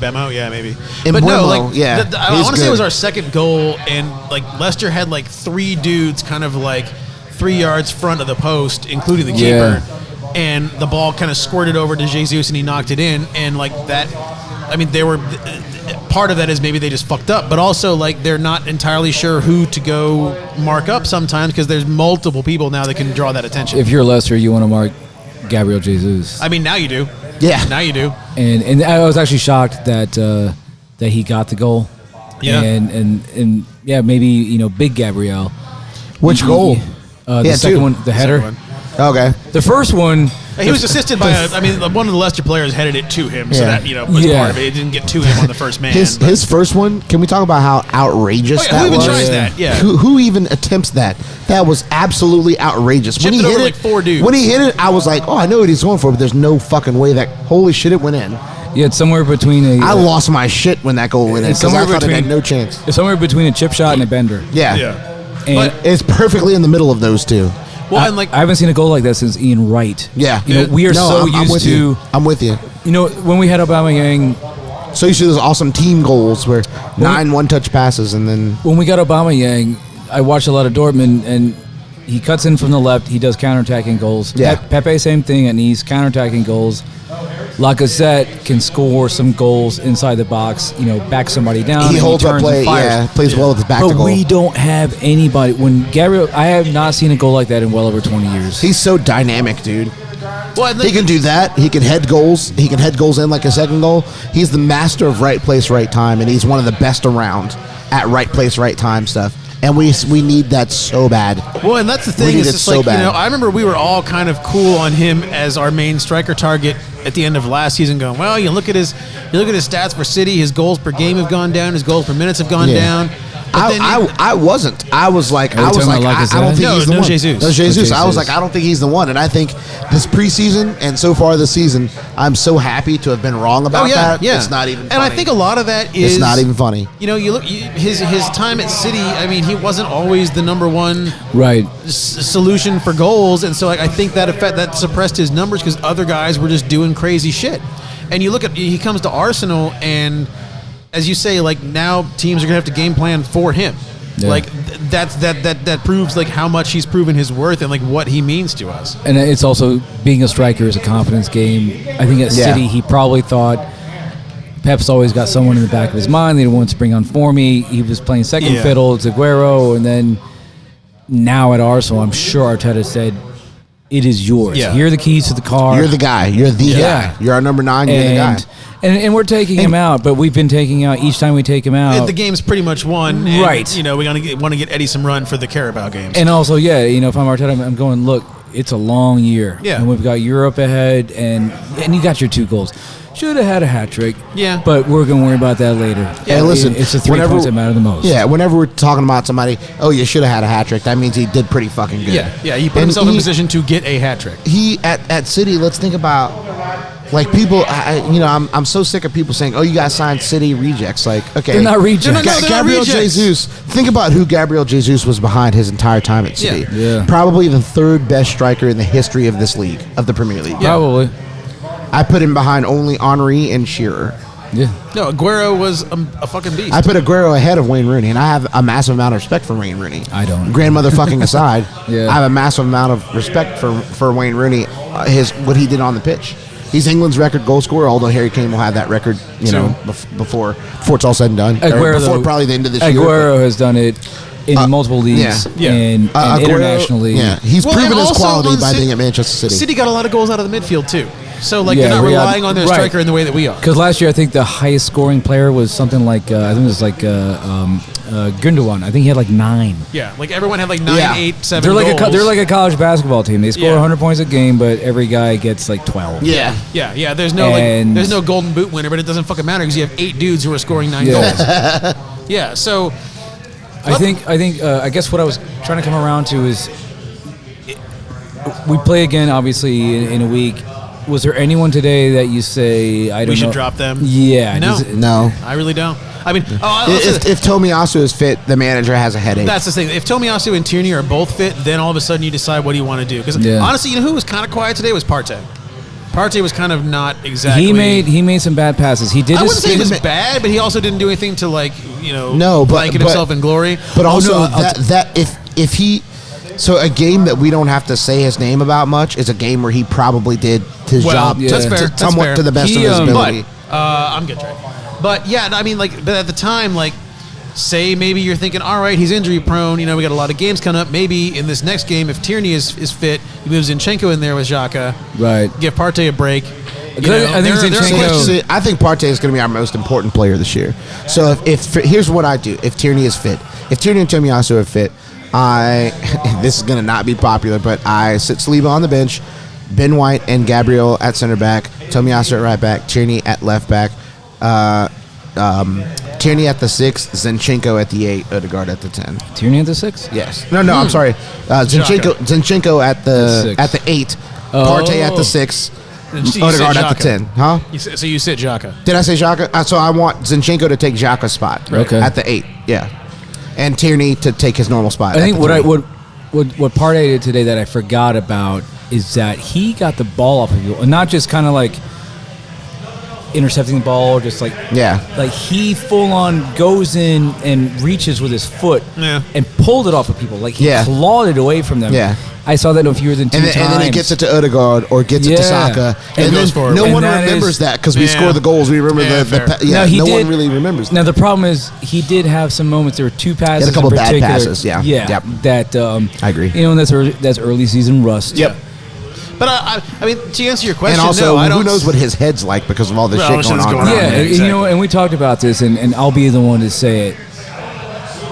Bemo, yeah, maybe. Mbeumo, But no, like, yeah, I he's want to say it good. was our second goal, and like Leicester had like three dudes kind of like 3 yards front of the post, including the Yeah. keeper, and the ball kind of squirted over to Jesus, and he knocked it in, and like that. I mean, they were. Part of that is maybe they just fucked up, but also like they're not entirely sure who to go mark up sometimes because there's multiple people now that can draw that attention. If you're Leicester, you want to mark Gabriel Jesus. I mean, now you do. Yeah. Now you do. And I was actually shocked that that he got the goal. Yeah. And yeah, maybe big Gabriel. Which goal? The Yeah, second two. one, the header. Second Okay. The first one. He was assisted by one of the Leicester players headed it to him, so Yeah. that was Yeah. part of it. It didn't get to him on the first man. but- His first one, can we talk about how outrageous Oh, yeah, that who even was? tries that? Yeah. Who even attempts that? That was absolutely outrageous. Chipped it over like four dudes. When he hit it, I was like, oh, I know what he's going for, but there's no fucking way that, holy shit, it went in. Yeah, it's somewhere between a. I lost my shit when that goal went in It's because I somewhere thought it had between- no chance. It's somewhere between a chip shot and a bender. Yeah. And It's perfectly in the middle of those two. Well, I, and like I haven't seen a goal like that since Ian Wright. Yeah. We are No, so I'm used with to. you. I'm with you. When we had Aubameyang, So you see those awesome team goals where 9 one-touch passes and then when we got Aubameyang, I watched a lot of Dortmund, and he cuts in from the left. He does counterattacking goals. Yeah. Pepe, same thing, and he's counterattacking goals. Lacazette can score some goals inside the box. Back somebody down. he and holds up turns play. and fires. Yeah, plays well with his back to But goal. we don't have anybody. When Gabriel, I have not seen a goal like that in well over 20 years. He's so dynamic, dude. well, and He can do that. He can head goals. He can head goals in like a second goal. He's the master of right place, right time, and he's one of the best around at right place, right time stuff. And we need that so bad. Well, and that's the We thing. need It's it just so like, bad. I remember we were all kind of cool on him as our main striker target at the end of last season going, well, you look at his stats for City, his goals per game have gone down, his goals per minutes have gone Yeah. down. But then I wasn't. I was like, Are you talking about I don't Lacazette? think No, he's the no one. Jesus. No, Jesus. No I was Jesus. like, I don't think he's the one. And I think this preseason and so far this season, I'm so happy to have been wrong about that. It's not even funny. And I think a lot of that is It's not even funny. You look his time at City. I mean, he wasn't always the number one Right. solution for goals, and so I think that suppressed his numbers because other guys were just doing crazy shit. And you look at he comes to Arsenal, and as you say, like now teams are gonna have to game plan for him. Yeah. Like that proves like how much he's proven his worth and like what he means to us. And it's also being a striker is a confidence game. I think at Yeah. City, he probably thought Pep's always got someone in the back of his mind that he wants to bring on for me. He was playing second Yeah. fiddle to Aguero, and then now at Arsenal, I'm sure Arteta said, "It is yours. Yeah. Here are the keys to the car." You're the guy. You're the Yeah. guy. You're our number 9. You're the guy. And we're taking him out, but we've been taking out each time we take him out. The game's pretty much won, and, Right. We want to get Eddie some run for the Carabao games. And also, yeah, if I'm Arteta, I'm going, look, it's a long year. Yeah. And we've got Europe ahead, and you got your 2 goals. Should have had a hat trick. Yeah. But we're going to worry about that later. Hey, listen, It's the 3 whenever- points that matter the most. Yeah, whenever we're talking about somebody, oh, you should have had a hat trick, that means he did pretty fucking good. yeah, he put And himself in position to get a hat trick. He at City, let's think about Like people, I'm so sick of people saying, "Oh, you guys signed City rejects." Like, okay, They're not rejects. No, they're not Gabriel rejects. Jesus. Think about who Gabriel Jesus was behind his entire time at City. Yeah. Probably the third best striker in the history of this league, of the Premier League. Probably. I put him behind only Henry and Shearer. Yeah. No, Aguero was a fucking beast. I put Aguero ahead of Wayne Rooney, and I have a massive amount of respect for Wayne Rooney. I don't. Grandmother fucking aside, Yeah. I have a massive amount of respect for Wayne Rooney, what he did on the pitch. He's England's record goal scorer, although Harry Kane will have that record, before it's all said and done. Or before probably the end of this year. Aguero has done it in multiple leagues Yeah. and Aguero, internationally. Yeah, he's Well, proven and his also quality on by being at Manchester City. City got a lot of goals out of the midfield too. So Yeah, they're not we got- relying on their right. striker in the way that we are. Because last year, I think the highest scoring player was something like, I think it was like Gundogan. I think he had like 9. Yeah, like everyone had like 9, Yeah. 8, 7 They're like goals. they're like a college basketball team. They score Yeah. 100 points a game, but every guy gets like 12. Yeah. Yeah. There's no And- there's no golden boot winner, but it doesn't fucking matter because you have 8 dudes who are scoring 9 Yeah. goals. Yeah. So I guess what I was trying to come around to is we play again, obviously, in a week. Was there anyone today that you say, I don't know? we should drop them. Yeah. No. No. I really don't. I mean, If Tomiyasu is fit, the manager has a headache. that's the thing. If Tomiyasu and Tierney are both fit, then all of a sudden you decide what do you want to do. Because Yeah. honestly, you know who was kind of quiet today was Partey. Partey was kind of not exactly. He made some bad passes. He did. I wouldn't say he was spin- bad, but he also didn't do anything to No, but- blanket himself in glory. But also no, I'll that if he, so a game that we don't have to say his name about much is a game where he probably did his job yeah. That's fair. That's somewhat fair. to the best He, of his ability. But I'm good, Trey. But yeah, I mean, but at the time, say maybe you're thinking, all right, he's injury prone. We got a lot of games coming up. Maybe in this next game, if Tierney is fit, he moves Zinchenko in there with Xhaka. Right. Give Partey a break. I think Zinchenko- See, I think Partey is going to be our most important player this year. So if here's what I do: if Tierney is fit, if Tierney and Tomiyasu are fit, this is going to not be popular, but I sit Saliba on the bench, Ben White and Gabriel at center back, Tomiyasu at right back, Tierney at left back, Tierney at the 6, Zinchenko at the 8, Odegaard at the 10. Tierney at the 6. Yes. No, I'm sorry. Zinchenko at the 8, Partey at the 6. Odegaard at the 10, huh? So you sit Xhaka. Did I say Xhaka? So I want Zinchenko to take Xhaka's spot Okay. at the 8, yeah, and Tierney to take his normal spot. I think at the 3. what Partey did today that I forgot about is that he got the ball off of people, and not just kind of like intercepting the ball, just like he full on goes in and reaches with his foot and pulled it off of people, like he clawed it away from them. Yeah. I saw that no fewer than 2 times. And then he gets it to Odegaard or gets it to Saka, and goes then for it. no And one that remembers is- that because we score the goals. We remember no one really remembers that. Now the problem is he did have some moments. There were 2 passes. He had a couple in bad particular, passes, yeah. Yep. That I agree. And that's early season rust. Yep. But I mean, to answer your question, And also, I don't. who knows what his head's like because of all this Well, shit this going shit's on. going on. Yeah, Yeah, and, exactly. and we talked about this, and I'll be the one to say it.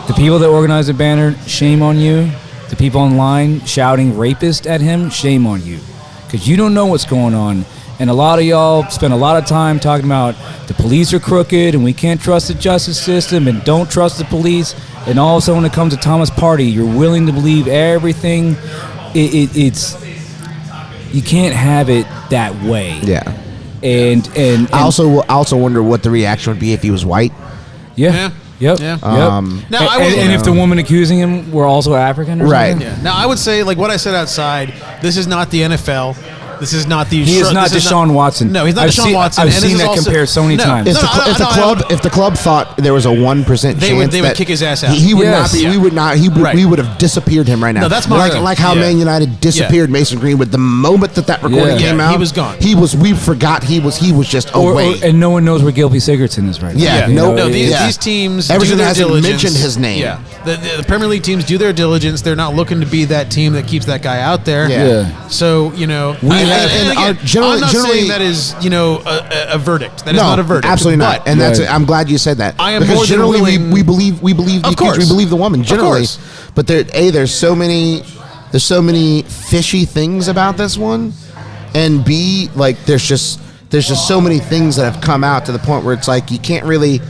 The people that organized the banner, shame on you. The people online shouting rapist at him, shame on you. Because you don't know what's going on. And a lot of y'all spend a lot of time talking about the police are crooked and we can't trust the justice system and don't trust the police. And all of a sudden when it comes to Thomas Partey, you're willing to believe everything. It's you can't have it that way. Yeah. And I also wonder what the reaction would be if he was white. Yeah. Yep. Yeah. Now, and if the woman accusing him were also African, or Right. something? Yeah. Now I would say, what I said outside. This is not the NFL. This is not the. He is not Deshaun Watson. No, he's not Deshaun Watson. I've and this seen is that also, compared so many times. If the club thought there was a 1% They chance would that kick his ass out. he would Yes. not be. Yeah. We would not. Right. We would have disappeared him right now. No, that's my like how Man United disappeared Mason Greenwood the moment that recording Yeah. came Yeah, out. he was gone. We forgot he was just away. and no one knows where Gilby Sigurdsson is right now. Yeah, You no, know, These teams Everton do their hasn't diligence. mentioned his name. Yeah, the Premier League teams do their diligence. They're not looking to be that team that keeps that guy out there. Yeah. So generally- I'm not generally- saying that is a verdict. That is not a verdict. Absolutely not. But And I'm glad you said that. I am because more than generally willing- we believe the Of accused, course. we believe the woman generally. course. But there's so many fishy things about this one, and B, there's just so many things that have come out to the point where it's like you can't really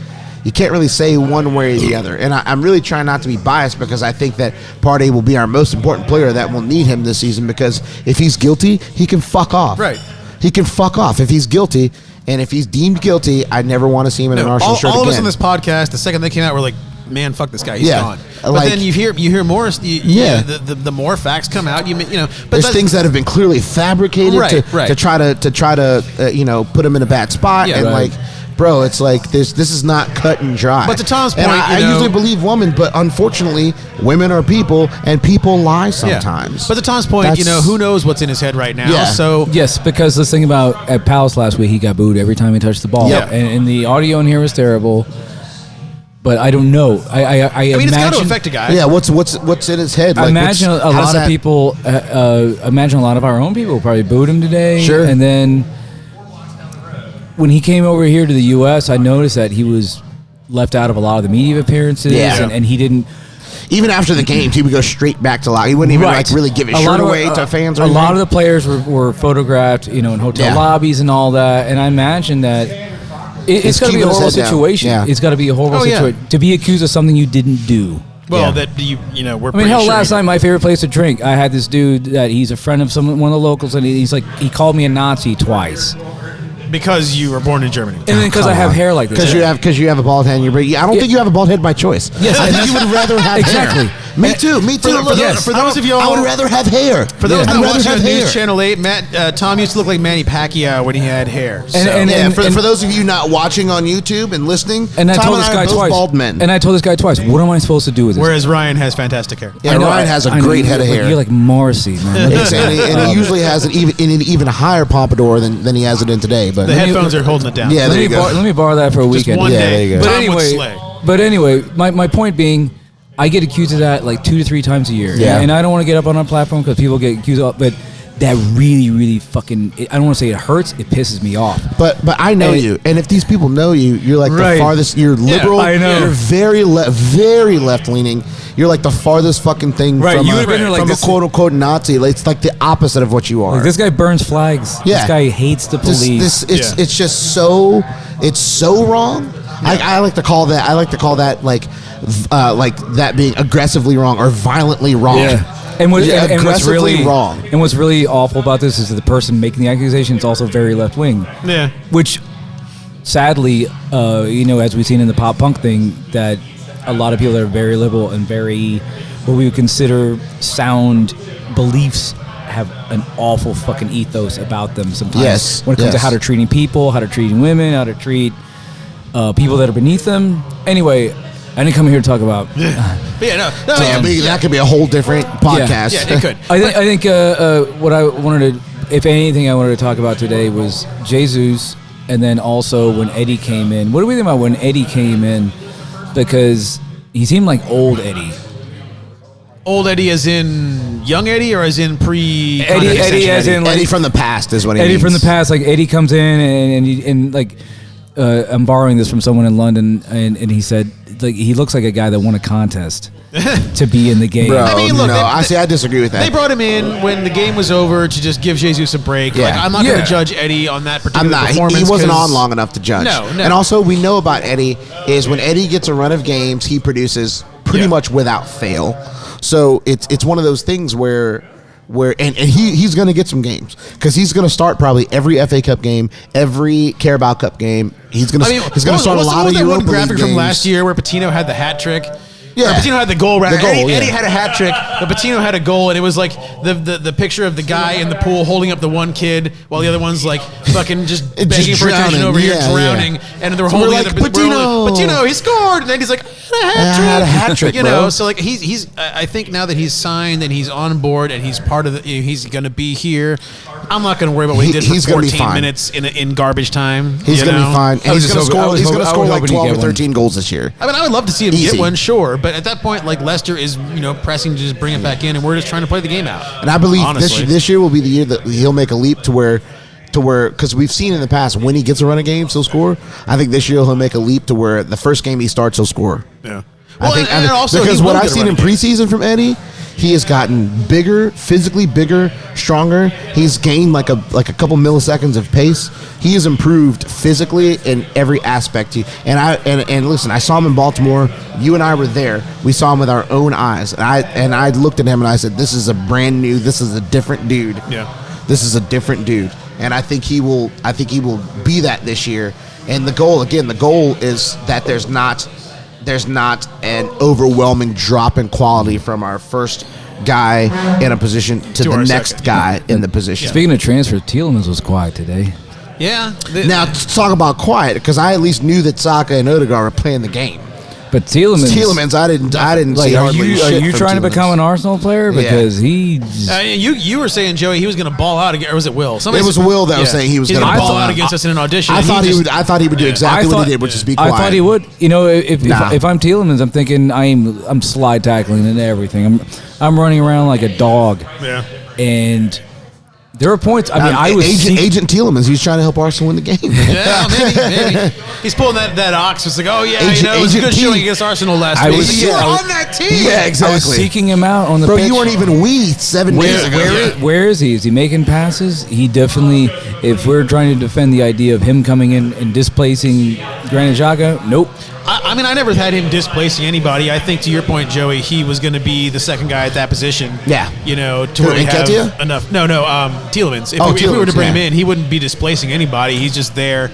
say one way or the other. And I'm really trying not to be biased because I think that Partey will be our most important player that will need him this season, because if he's guilty, he can fuck off. Right. he can fuck off if he's guilty. And if he's deemed guilty, I never want to see him in an Arsenal shirt again. All of us on this podcast, the second they came out, were like, man, fuck this guy, he's gone. But then you hear more. The more facts come out, you know. But there's things that have been clearly fabricated to try to put him in a bad spot, bro, it's like this is not cut and dry. But to Tom's point, and I usually believe women, but unfortunately, women are people, and people lie sometimes. Yeah. But to Tom's point, who knows what's in his head right now? Yeah. So yes, because this thing about at Palace last week, he got booed every time he touched the ball, and the audio in here was terrible. But I don't know. I mean, it's got to affect a guy. Yeah, what's in his head? Like, imagine a lot of people. Imagine a lot of our own people probably booed him today. Sure. And then when he came over here to the U.S., I noticed that he was left out of a lot of the media appearances. Yeah. And he didn't. Even after the games, he would go straight back to lock. He wouldn't even really give his shirt away to fans. A lot of the players were photographed, in hotel lobbies and all that. And I imagine that. It's got to be a horrible situation. Yeah. It's got to be a horrible situation to be accused of something you didn't do. Well, that we're. I mean, last night my favorite place to drink. I had this dude that he's a friend of one of the locals, and he's like, he called me a Nazi twice. Because you were born in Germany, and then because I have hair like this, because you have a bald head. I don't think you have a bald head by choice. Yes, I think you would rather have hair. Me too. For those of y'all, I would rather have hair. For those not watching on News Channel 8, Tom used to look like Manny Pacquiao when he had hair. For those of you not watching on YouTube and listening, and I Tom told this guy twice. Bald men. And I told this guy twice. What am I supposed to do with this? Whereas Ryan has fantastic hair. Yeah, Ryan has a great head of hair. You're like Morrissey, man. Exactly, and he usually has an even higher pompadour than he has it in today. But the headphones are holding it down. Yeah, let me borrow that for a weekend. Just one day. There you go. But anyway, my point being, I get accused of that like 2 to 3 times a year. Yeah. And I don't want to get up on our platform because people get accused of, but that really, really fucking, I don't want to say it hurts, it pisses me off. But I know you, and if these people know you, you're like the farthest, you're liberal, I know. You're very left-leaning. You're like the farthest fucking thing from a quote-unquote Nazi. It's like the opposite of what you are. Like, this guy burns flags. Yeah. This guy hates the police. It's just so, it's so wrong. Yeah. I like to call that like that being aggressively wrong or violently wrong. Yeah. And what's really wrong. And what's really awful about this is that the person making the accusation is also very left wing. Yeah. Which, sadly, as we've seen in the pop punk thing, that a lot of people that are very liberal and very what we would consider sound beliefs have an awful fucking ethos about them sometimes. Yes. When it comes to how they're treating people, how they're treating women, how to treat people that are beneath them. Anyway, I didn't come here to talk about. That could be a whole different podcast. Yeah, it could. I think what I wanted to, if anything, I wanted to talk about today was Jesus, and then also when Eddie came in. What do we think about when Eddie came in? Because he seemed like old Eddie. Old Eddie as in young Eddie or as in pre? Eddie as in like, Eddie from the past is what he means. Eddie from the past, like Eddie comes in and like. I'm borrowing this from someone in London, and he said like he looks like a guy that won a contest to be in the game. Bro, I mean, look, I disagree with that. They brought him in when the game was over to just give Jesus a break. Yeah. Like, I'm not going to judge Eddie on that particular performance. He wasn't on long enough to judge. No. And also, we know about Eddie is when Eddie gets a run of games, he produces pretty much without fail. So it's one of those things where he's going to get some games because he's going to start probably every FA Cup game, every Carabao Cup game. He's going to start a lot of Europa League graphic games. from last year where Patino had the hat trick. Yeah, or Patino had the goal. Eddie yeah. had a hat trick, but Patino had a goal, and it was like the picture of the guy in the pool holding up the one kid while the other one's like fucking just begging for attention over here, drowning, and they're holding like, Patino, he scored, and then he's like, I had a hat trick, you know. So like he's I think now that he's signed and he's on board and he's part of the, he's going to be here. I'm not going to worry about what he did for 14 minutes in garbage time. He's going to be fine. And he's going to score like 12 or 13 goals this year. I mean, I would love to see him get one, sure. But at that point, like Leicester is, pressing to just bring it back in, and we're just trying to play the game out. And I believe this year will be the year that he'll make a leap to where, because we've seen in the past when he gets a run of games, he'll score. I think this year he'll make a leap to where the first game he starts, he'll score. Yeah. Because what I've seen in preseason from Eddie, he has gotten bigger, physically bigger, stronger. He's gained like a couple milliseconds of pace. He has improved physically in every aspect. And listen, I saw him in Baltimore. You and I were there. We saw him with our own eyes. And I looked at him and I said, "This is a different dude. Yeah. This is a different dude." and I think he will be that this year. And the goal is that there's not an overwhelming drop in quality from our first guy in a position to the next second. guy in the position. Speaking of transfers, Tielemans was quiet today. Yeah. Now, to talk about quiet, because I at least knew that Saka and Odegaard were playing the game. But Tielemans, I didn't like, see are hardly you shit from trying to Tielemans. become an Arsenal player? Because you were saying, Joey, he was going to ball out again, or was it Will? It was Will that was saying he was going to ball ball out out against us in an audition. I thought he would do exactly what he did, which is be quiet. I thought he would. You know, if I'm Tielemans, I'm thinking I'm slide tackling and everything. I'm running around like a dog. Yeah. And there are points. I mean, I was Agent Tielemans. He's trying to help Arsenal win the game. Yeah, maybe. He's pulling that ox. It's like, oh yeah, it was a good showing against Arsenal last week. You were on that team. Yeah, exactly. I was seeking him out on the Bro, pitch. you weren't even 7 days ago. Where is he? Is he making passes? He definitely. If we're trying to defend the idea of him coming in and displacing Granit Xhaka, nope. I mean, I never had him displacing anybody. I think, to your point, Joey, he was going to be the second guy at that position. Yeah. You know, to where we have enough. No, Tielemans. If we were to bring him in, he wouldn't be displacing anybody. He's just there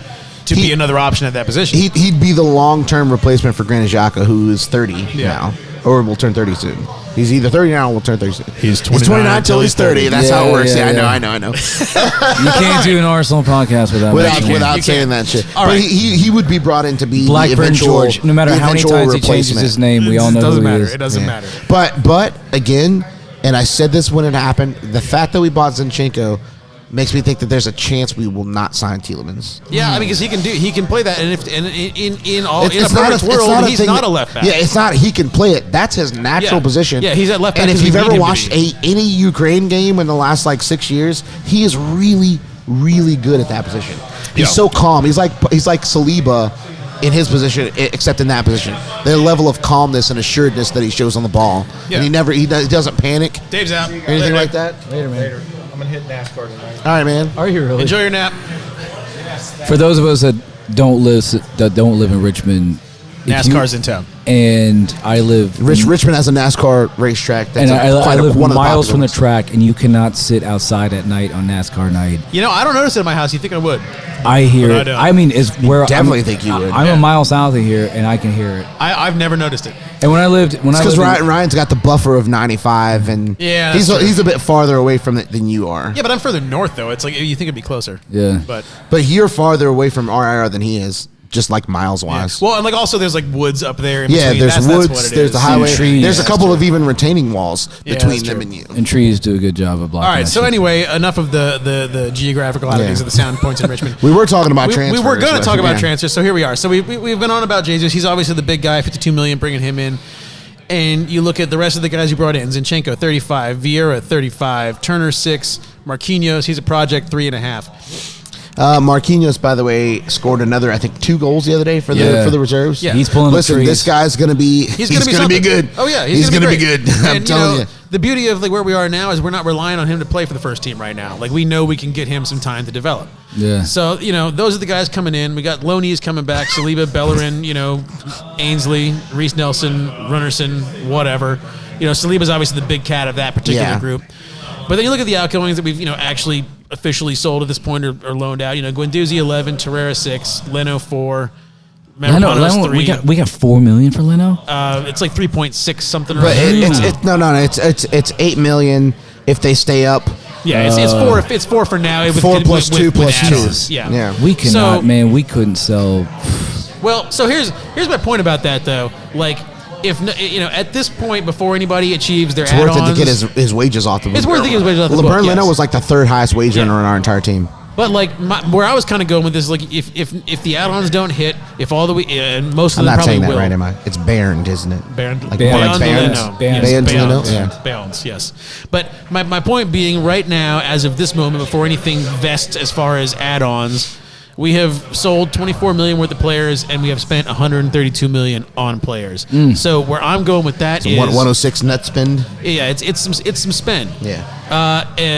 to be another option at that position. He'd be the long-term replacement for Granit Xhaka, who is 30 now, or will turn 30 soon. He's either 30 now or will turn 30 soon. He's 29 until he's 30. That's how it works. Yeah, I know. You can't do an Arsenal podcast without saying that shit. All but right. he would be brought in to be Blackburn the eventual, George. No matter how many times he changes his name, we all know who he is. It doesn't matter. But again, and I said this when it happened, the fact that we bought Zinchenko makes me think that there's a chance we will not sign Tielemans. Yeah, I mean, because he can play that, and if in a It's perfect world, he's not a left back. Yeah, it's not. He can play it. That's his natural position. Yeah, he's at left back. And if because you've we ever need him watched to be. any Ukraine game in the last 6 years, he is really, really good at that position. He's so calm. He's like Saliba in his position, except in that position. The level of calmness and assuredness that he shows on the ball, and he doesn't panic. Dave's out. Or anything like that. Later, man. I'm going to hit NASCAR tonight. All right, man. Are you really? Enjoy your nap. For those of us that don't live in Richmond, NASCAR's in town. And I live Richmond has a NASCAR racetrack. That's I live one of the miles from the ones. track, and you cannot sit outside at night on NASCAR night. You know, I don't notice it in my house. You think I would? I hear But I it. don't. I mean, it's where Definitely think you would. I'm a mile south of here, and I can hear it. I've never noticed it. And when I lived, Because Ryan's got the buffer of 95, and Yeah, that's he's a bit farther away from it than you are. Yeah, but I'm further north, though. It's like you think it'd be closer. Yeah. But you're farther away from RIR than he is, just miles wise. well, and also there's woods up there. In Yeah, between. there's That's woods, what it there's is. the highway, trees. there's a couple of even retaining walls Yeah, between that's them true. and you. and trees do a good job of blocking. All right. that So shit. anyway, enough of the geographical oddities of the sound points in Richmond. We were talking about We transfers. were going to talk about yeah. transfers, so here we are. So we've been on about Jesus. He's obviously the big guy, $52 million, bringing him in. And you look at the rest of the guys you brought in: Zinchenko, 35, Vieira, 35, Turner, 6, Marquinhos. He's a project, 3.5. Marquinhos, by the way, scored another, I think, 2 goals the other day for the reserves. Yeah. He's pulling Listen, the trees. this guy's going to be He's going to be gonna good. Oh yeah, he's going to be good. I'm And, telling you. The beauty of where we are now is we're not relying on him to play for the first team right now. We know we can get him some time to develop. Yeah. So those are the guys coming in. We got Loney's coming back, Saliba, Bellerin, Ainsley, Reece Nelson, Runnerson, whatever. Saliba's obviously the big cat of that particular group. But then you look at the outgoings that we've actually officially sold at this point or loaned out. Guendouzi 11, Torreira 6, Leno 4, Mavropanos 3. We got $4 million for Leno. It's like 3.6 something. But other. it's 8 million if they stay up. Yeah, it's 4. It's 4 for now. 4 plus 2 plus 2. Adams. Yeah. We cannot, man. We couldn't sell. Well, so here's my point about that though. If at this point, before anybody achieves their It's add-ons, worth it to get his wages off the book. It's worth it to get his wages off the book. LeBron Leno yes. was like the 3rd highest wage earner on our entire team. But where I was kind of going with this, if the add-ons don't hit, if all the and most of I'm them not probably saying that will. right, am I? It's Bernd, isn't it? Bernd, Like Bernd Bernd? Leno. Bernd Leno? Yes, Yeah. Bernd, yes. But my point being, right now, as of this moment, before anything vests as far as add-ons, we have sold $24 million worth of players, and we have spent $132 million on players. So where I'm going with that is 106 net spend. Yeah, it's some spend. Yeah.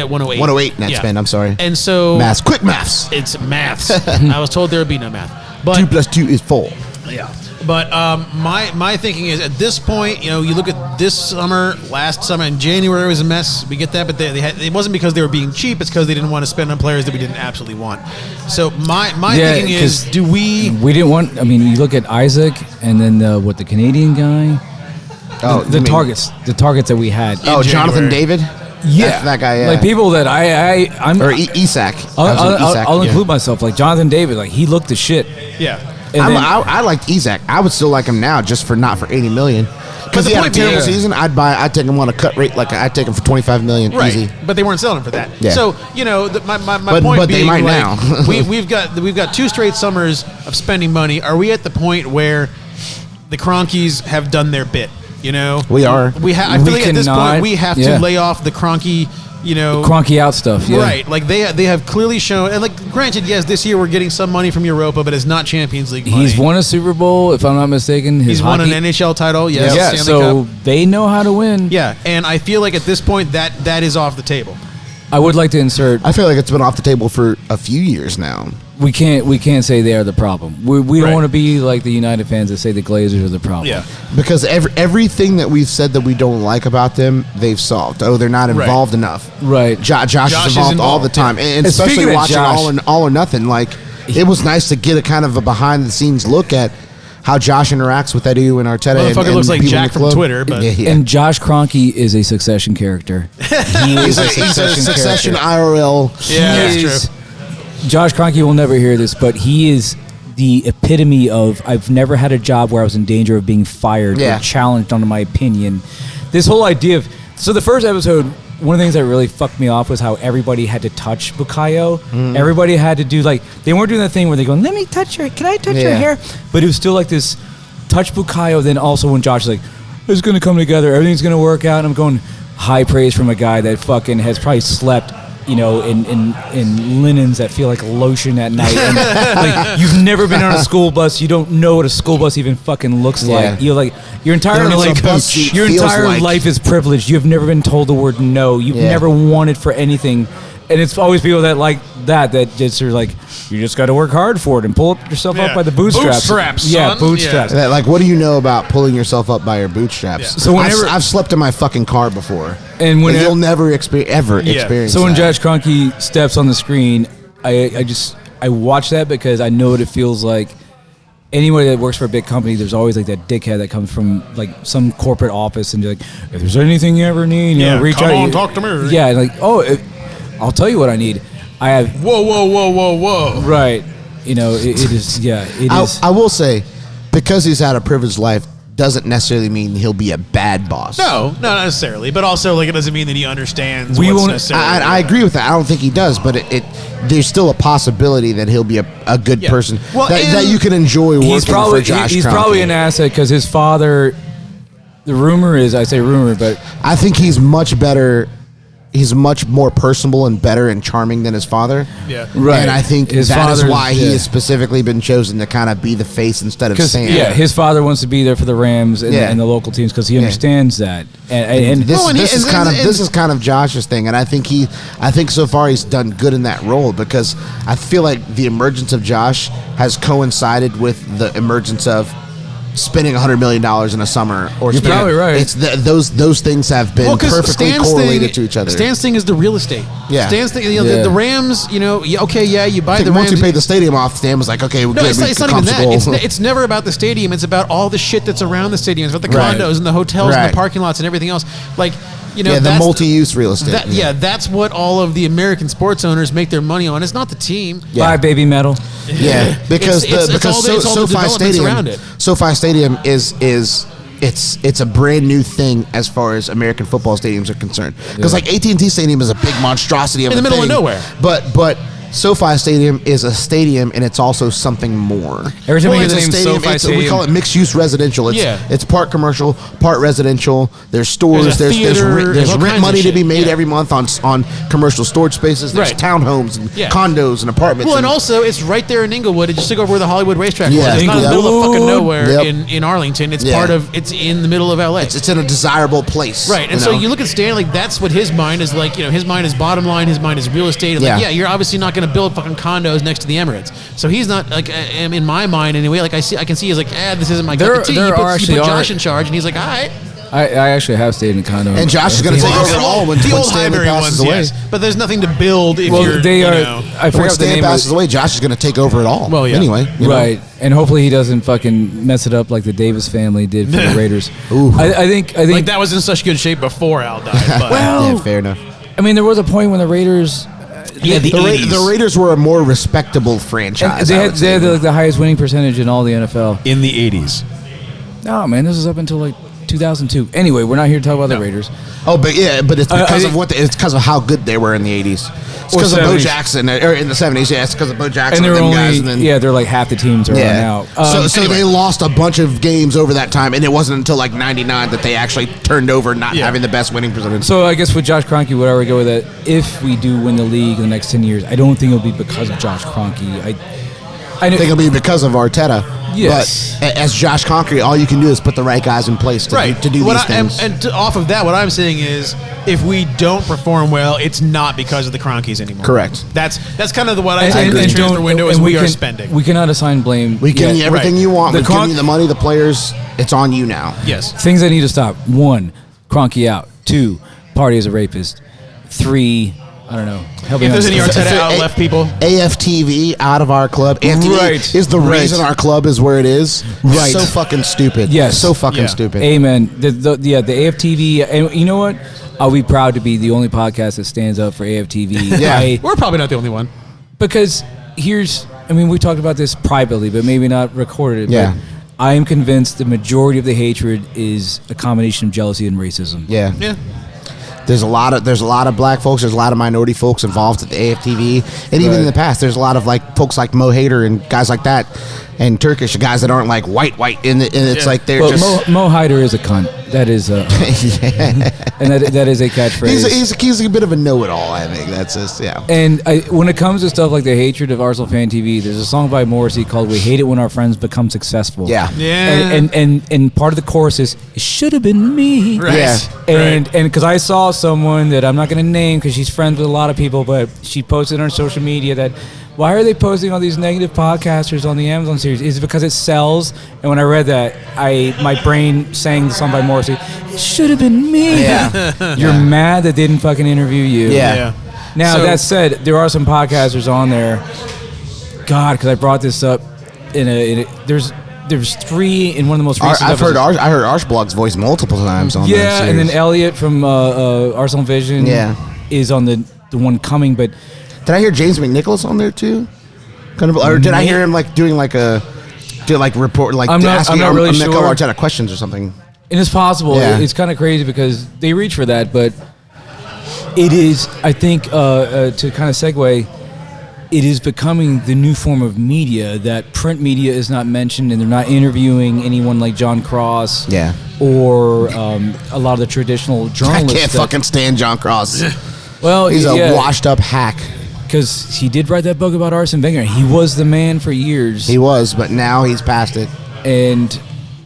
108. 108 net spend. I'm sorry. And so quick maths. It's maths. I was told there would be no math. But 2 plus 2 is 4. yeah. But my thinking is at this point, you look at this summer, last summer, in January was a mess. We get that, but it wasn't because they were being cheap. It's because they didn't want to spend on players that we didn't absolutely want. So my thinking is, do we didn't want? I mean, you look at Isaac and then the Canadian guy. Oh, the targets that we had. Oh, Jonathan David. Yeah, that guy. Yeah. Like people that I'm or Isak. I'll include myself. Like Jonathan David, like he looked the shit. Yeah. I liked Isak. I would still like him now, just not for $80 million. Because he had a terrible season, I'd take him on a cut rate. Like I'd take him for $25 million, right. Easy. But they weren't selling him for that. Yeah. So my point but being, they might now. we've got 2 straight summers of spending money. Are we at the point where the Cronkies have done their bit? We are. I feel like at this point we have to lay off the Cronky. Cronky out stuff, yeah. Right. Like they have clearly shown, and like granted, yes, this year we're getting some money from Europa, but it's not Champions League money. He's won a Super Bowl, if I'm not mistaken. He's won an NHL title, yes. Yeah, so Cup. They know how to win. Yeah, and I feel like at this point that is off the table. I would like to insert. I feel like it's been off the table for a few years now. We can't say they are the problem. We don't want to be like the United fans that say the Glazers are the problem. Yeah, because everything that we've said that we don't like about them, they've solved. Oh, they're not involved enough. Right. Josh is involved all the time, and especially watching All or Nothing. Like it was nice to get a kind of a behind the scenes look at how Josh interacts with Edu and Arteta. Motherfucker looks like Jack from Twitter, but and Josh Kroenke is a Succession character. He's a Succession IRL. Yeah, that's true. Josh Kroenke will never hear this, but he is the epitome of I've never had a job where I was in danger of being fired or challenged on my opinion. This whole idea of the first episode, one of the things that really fucked me off was how everybody had to touch Bukayo. Everybody had to do they weren't doing that thing where they go, let me touch her, can I touch her hair? But it was still like this touch Bukayo. Then also when Josh is like, it's going to come together, everything's going to work out. And I'm going high praise from a guy that fucking has probably slept in linens that feel like lotion at night. And, like you've never been on a school bus, you don't know what a school bus even fucking looks like. You're like your entire life is privileged. You've never been told the word no. You've never wanted for anything. And it's always people that like that just are like, you just got to work hard for it and pull yourself up by the bootstraps. Bootstraps. Yeah. Like, what do you know about pulling yourself up by your bootstraps? Yeah. So I've slept in my fucking car before, and you'll never experience. So when Josh Kroenke steps on the screen, I watch that because I know what it feels like. Anybody that works for a big company, there's always like that dickhead that comes from like some corporate office and be like, if there's anything you ever need, reach out. Come on, talk to me. Yeah, like I'll tell you what I need. I have. Whoa. Right. It is. Yeah, it is. I will say, because he's had a privileged life, doesn't necessarily mean he'll be a bad boss. No, not necessarily. But also, it doesn't mean that he understands what's necessary. I agree with that. I don't think he does, but there's still a possibility that he'll be a good person that you can enjoy working for Josh He's Kroenke. probably an asset because his father, the rumor is, I say rumor, but I think he's much better. He's much more personable and better and charming than his father. Yeah. Right. And I think that is why he has specifically been chosen to kind of be the face instead of Sam. Yeah, his father wants to be there for the Rams and the local teams because he understands that. And this is kind of Josh's thing, and I think so far he's done good in that role because I feel like the emergence of Josh has coincided with the emergence of spending $100 million in a summer. Or you're probably right. It's those things have been perfectly correlated to each other. Stan's thing is the real estate. Yeah. Stan's thing, the Rams, you buy the Rams. Once you pay the stadium off, Stan was like, okay, we're good. It's not even that. It's never about the stadium. It's about all the shit that's around the stadium. It's about the condos and the hotels and the parking lots and everything else. Like, the multi-use real estate. That's what all of the American sports owners make their money on. It's not the team. Buy baby metal. Yeah, because SoFi Stadium is it's a brand new thing as far as American football stadiums are concerned. Because like AT&T Stadium is a big monstrosity of in the middle of nowhere. But SoFi Stadium is a stadium, and it's also something more. Every time we hear the name SoFi Stadium, we call it mixed-use residential. It's part commercial, part residential. There's stores. There's rent money to be made every month on commercial storage spaces. There's townhomes and condos and apartments. Well, and also it's right there in Inglewood. It just took over where the Hollywood racetrack was. It's not in the middle of fucking nowhere in Arlington. It's it's in the middle of LA. It's in a desirable place. Right. And so you look at Stan, like that's what his mind is like. His mind is bottom line. His mind is real estate. And you're obviously not going going to build fucking condos next to the Emirates. So he's not like in my mind anyway. Like I can see he's like, this isn't my cup of tea. You put Josh in charge, and he's like, all right. I actually have stayed in a condo. And Josh is going to take over all when Stanley passes away. Yes. But there's nothing to build if you're, they are. I When forgot the Stan name. passes away, Josh is going to take over it all. Well, yeah. Anyway. Right, and hopefully he doesn't fucking mess it up like the Davis family did for the Raiders. Ooh. I think like that was in such good shape before Al died. But. Well, yeah, fair enough. I mean, there was a point when the Raiders. The Raiders were a more respectable franchise. They had the highest winning percentage in all the NFL. In the 80s. No, man, this is up until like 2002. Anyway, we're not here to talk about the Raiders. Oh, but it's because of it's because of how good they were in the 80s. It's because of Bo Jackson, or in the 70s. Yeah, it's because of Bo Jackson and and them only, guys. And then, they're like half the teams are out. So they lost a bunch of games over that time, and it wasn't until like '99 that they actually turned over not having the best winning percentage. So I guess with Josh Kroenke, whatever we go with that, if we do win the league in the next 10 years, I don't think it'll be because of Josh Kroenke. I think it'll be because of Arteta. Yes. But as Josh Kroenke, all you can do is put the right guys in place to do these things. And off of that, what I'm saying is, if we don't perform well, it's not because of the Kroenkes anymore. Correct. That's kind of what I think agree. the transfer window is we are spending. We cannot assign blame. We give you everything you want. We give you the money, the players. It's on you now. Yes. Things that need to stop. 1, Kroenke out. 2, Party is a rapist. 3, I don't know. If there's any Arteta out left people. AFTV out of our club. AFTV is the reason our club is where it is. Right. So fucking stupid. Yes. So fucking stupid. Amen. The AFTV, and you know what? I'll be proud to be the only podcast that stands up for AFTV. Yeah. We're probably not the only one. Because we talked about this privately, but maybe not recorded. Yeah. But I am convinced the majority of the hatred is a combination of jealousy and racism. Yeah. Yeah. There's a lot of black folks. There's a lot of minority folks involved at the AFTV, and even in the past, there's a lot of like folks like Mo Hader and guys like that, and Turkish guys that aren't like white, and it's like they're just. Mo Hader is a cunt. That is, and that is a catchphrase. He's a bit of a know-it-all. I think that's just And when it comes to stuff like the hatred of Arsenal Fan TV, there's a song by Morrissey called "We Hate It When Our Friends Become Successful." Yeah. And part of the chorus is "It should have been me." Right. Yeah. And because I saw someone that I'm not going to name because she's friends with a lot of people, but she posted on social media that why are they posting all these negative podcasters on the Amazon series? Is it because it sells? And when I read that, my brain sang the song by Morrissey. It should have been me. Yeah. You're mad that they didn't fucking interview you. Yeah. Now that said, there are some podcasters on there. God, because I brought this up there's 3 in one of the most recent episodes. I heard Arseblog's voice multiple times on that series. And then Elliot from Arsenal Vision is on the one coming, but did I hear James McNicholas on there too? Or did I hear him like doing like report like I'm not really Mikel sure. Arteta questions or something? And it's possible. Yeah. It's kind of crazy because they reach for that, but it is, I think, to kind of segue, it is becoming the new form of media that print media is not mentioned, and they're not interviewing anyone like John Cross or a lot of the traditional journalists. I can't fucking stand John Cross. Well, he's a washed-up hack. Because he did write that book about Arsene Wenger. He was the man for years. He was, but now he's past it. And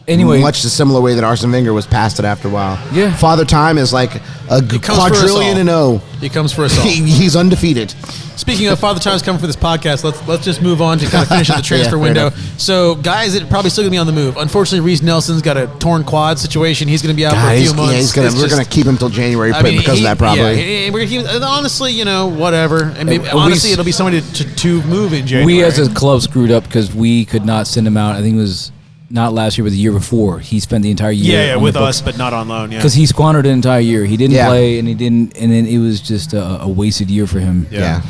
anyway, much the similar way that Arsene Wenger was past it after a while. Yeah. Father Time is like a quadrillion and 0. He comes for us all. He's undefeated. Speaking of Father Time's coming for this podcast, let's just move on to kind of finish the transfer window. So, guys that are probably still going to be on the move. Unfortunately, Reece Nelson's got a torn quad situation. He's going to be out for a few months. We're going to keep him till January because of that, probably. Yeah, we're going to keep. Honestly, whatever. And maybe, honestly, it'll be somebody to move in January. We as a club screwed up because we could not send him out. I think it was not last year, but the year before. He spent the entire year with us, but not on loan. Yeah, because he squandered an entire year. He didn't play, and then it was just a wasted year for him. Yeah.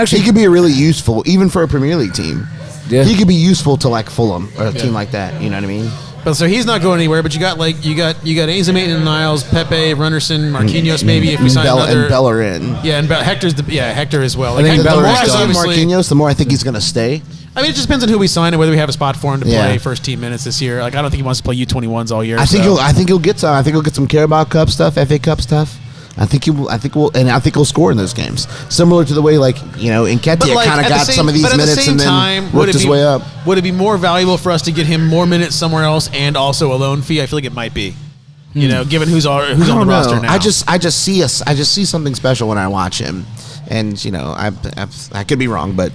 He could be really useful, even for a Premier League team. Yeah. He could be useful to like Fulham or a team like that. You know what I mean? But so he's not going anywhere. But you got Ainsley Maitland-Niles, Pepe, Runderson, Marquinhos. Maybe if we sign another. And Bellerin. Yeah, and Hector as well. I think the more I see Marquinhos, the more I think he's going to stay. I mean, it just depends on who we sign and whether we have a spot for him to play first team minutes this year. Like, I don't think he wants to play U21s all year. I think he'll get some. I think he'll get some Carabao Cup stuff, FA Cup stuff. I think he'll score in those games, similar to the way Nketiah kind of got some of these minutes and then worked his way up. Would it be more valuable for us to get him more minutes somewhere else and also a loan fee? I feel like it might be. Given who's on the roster now. I just see something special when I watch him. And I could be wrong, but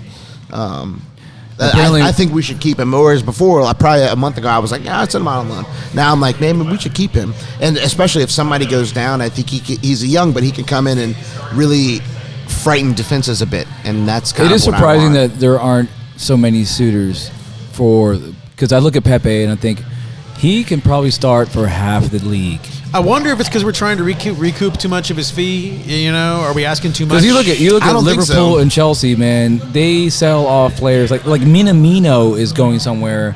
Apparently- I think we should keep him. Whereas before, probably a month ago, I was like, yeah, I'd send him out on loan. Now I'm like, maybe we should keep him. And especially if somebody goes down, I think he's young, but he can come in and really frighten defenses a bit. And that's kind It of is what I surprising want. that there aren't so many suitors because I look at Pepe and I think he can probably start for half the league. I wonder if it's because we're trying to recoup too much of his fee. Are we asking too much? Because you look I at don't think Liverpool so. and Chelsea, man. They sell off players like Minamino is going somewhere.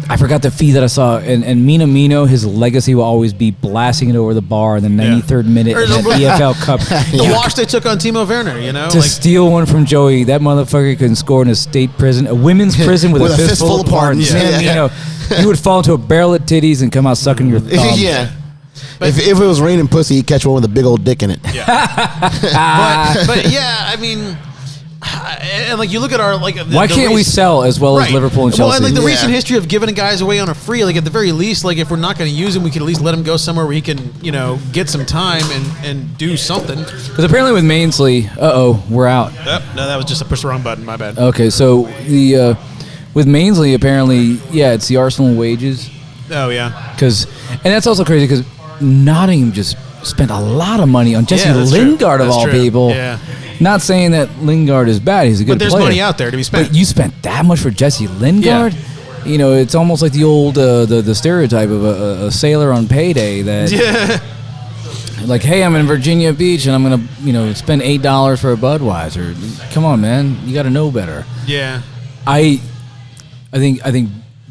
I forgot the fee that I saw, and Minamino, his legacy will always be blasting it over the bar in the 93rd minute Or in the the- EFL Cup. The wash they took on Timo Werner. To steal one from Joey, that motherfucker can score in a state prison, a women's prison with a fistful of pardons. Yeah. Minamino, you would fall into a barrel of titties and come out sucking your thumb. Yeah. If it was raining pussy, he'd catch one with a big old dick in it. but yeah, I mean, and like you look at our Why can't we sell as well as Liverpool and Chelsea? Well, and like the Yeah. recent history of giving guys away on a free, like at the very least, like if we're not going to use him, we can at least let him go somewhere where he can, get some time and do something. Because apparently with Mainsley, we're out. Yep. No, that was just a push the wrong button. My bad. Okay, so with Mainsley, apparently, it's the Arsenal wages. Oh yeah. And that's also crazy because Nottingham just spent a lot of money on Jesse Yeah, that's true. Lingard of That's all true. people. Yeah. Not saying that Lingard is bad; he's a good But there's player. money out there to be spent. But you spent that much for Jesse Lingard? Yeah. It's almost like the old the stereotype of a sailor on payday that, Yeah. like, hey, I'm in Virginia Beach and I'm gonna spend $8 for a Budweiser. Come on, man, you got to know better. Yeah. I think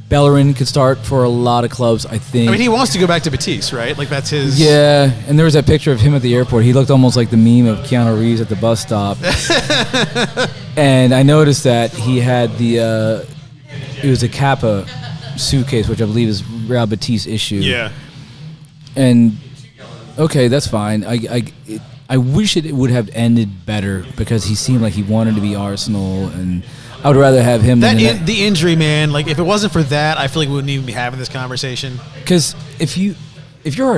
Bellerin could start for a lot of clubs. I think. I mean, he wants to go back to Batiste, right? Like that's his. Yeah, and there was that picture of him at the airport. He looked almost like the meme of Keanu Reeves at the bus stop. And I noticed that he had it was a Kappa suitcase, which I believe is Real Batiste issue. Yeah. And okay, that's fine. I wish it would have ended better because he seemed like he wanted to be Arsenal, and I would rather have him than The injury, man. Like if it wasn't for that, I feel like we wouldn't even be having this conversation. Because if you're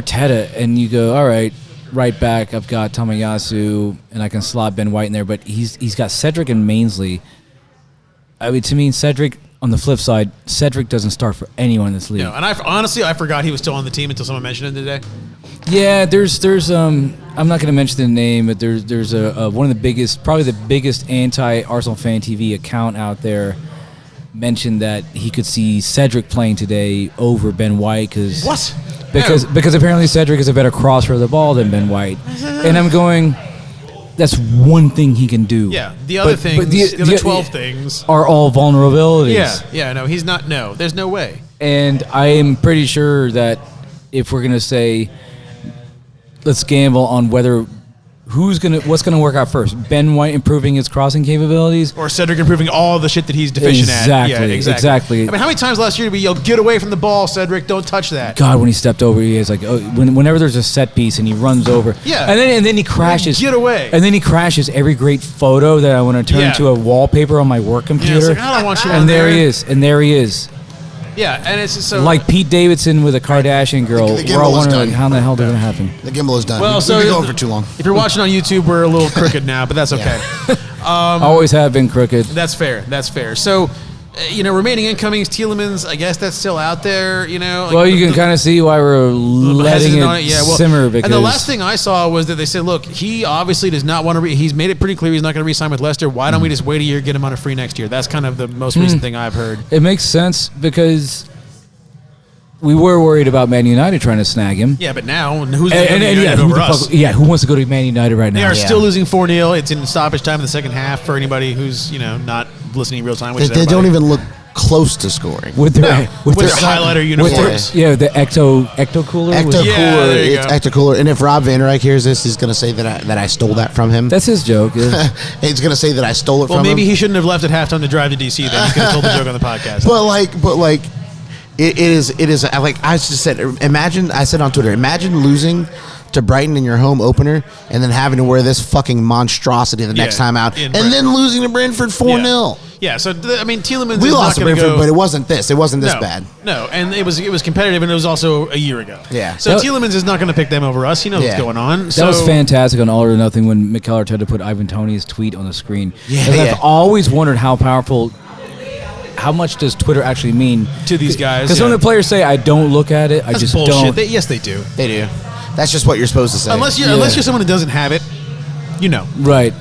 Arteta and you go, all right, right back, I've got Tomiyasu and I can slot Ben White in there, but he's got Cedric and Mainsley. I mean, to me, Cedric. On the flip side, Cedric doesn't start for anyone in this league. No, and I forgot he was still on the team until someone mentioned him today. Yeah, there's I'm not going to mention the name, but there's a one of the biggest, probably the biggest anti-Arsenal fan TV account out there mentioned that he could see Cedric playing today over Ben White because apparently Cedric is a better crosser of the ball than Ben White, and I'm going. That's one thing he can do. Yeah, the other things, the other 12 things are all vulnerabilities. Yeah, no, he's not. No, there's no way. And I am pretty sure that if we're gonna say, let's gamble on what's gonna work out first, Ben White improving his crossing capabilities, or Cedric improving all the shit that he's deficient at. Yeah, Exactly. I mean, how many times last year did we yell, "Get away from the ball, Cedric! Don't touch that." God, when he stepped over, he is like, whenever there's a set piece and he runs over, Yeah. and then he crashes. Get away. And then he crashes every great photo that I want to turn into a wallpaper on my work Yeah, it's computer. like, I don't want you on and there there. he is. Yeah, and it's just so Like Pete Davidson with a Kardashian girl. The We're all gimbal is wondering like, done. how the hell did that happen? The gimbal is done. Well, We've so been going for too long. If you're watching on YouTube, we're a little crooked now, but that's okay. Always have been crooked. That's fair. That's fair. So, remaining incomings, Tielemans, I guess that's still out there. Well, you can kind of see why we're letting hesitant on it it. Yeah, well, simmer because and the last thing I saw was that they said, look, he obviously does not want to. He's made it pretty clear he's not going to re-sign with Leicester. Why don't we just wait a year, get him on a free next year? That's kind of the most recent thing I've heard. it makes sense because we were worried about Man United trying to snag him. Yeah, but now who's over us? Who wants to go to Man United right now? They are still losing 4-0. It's in stoppage time in the second half for anybody who's not listening real time. Which They don't even look close to scoring. with their with their highlighter uniforms. the ecto cooler. Ecto Yeah, cooler. there you It's go. Ecto cooler. And if Rob Van Dyke hears this, he's going to say that I stole that from him. That's his joke. Yeah. He's going to say that I stole it Well, from him. maybe he shouldn't have left at halftime to drive to DC. Then he could have told the joke on the podcast. But like, it is like I just said. I said on Twitter, imagine losing to Brighton in your home opener and then having to wear this fucking monstrosity the next time out, and then losing to Brentford 4-0. Yeah, so I mean, Tielemans We is lost not to going to Brentford, go. but it wasn't this. It wasn't this no, bad. No, and it was competitive, and it was also a year ago. Yeah. So Tielemans is not going to pick them over us. He knows what's going on. That was fantastic on All or Nothing when Mikel Arteta put Ivan Toney's tweet on the screen. Yeah, And yeah. I've always wondered how much does Twitter actually mean to these guys. Because some of the players say, I don't look at it, I just bullshit. don't. Yes, they do. They do. That's just what you're supposed to say. Unless you're someone who doesn't have it, you know. Right.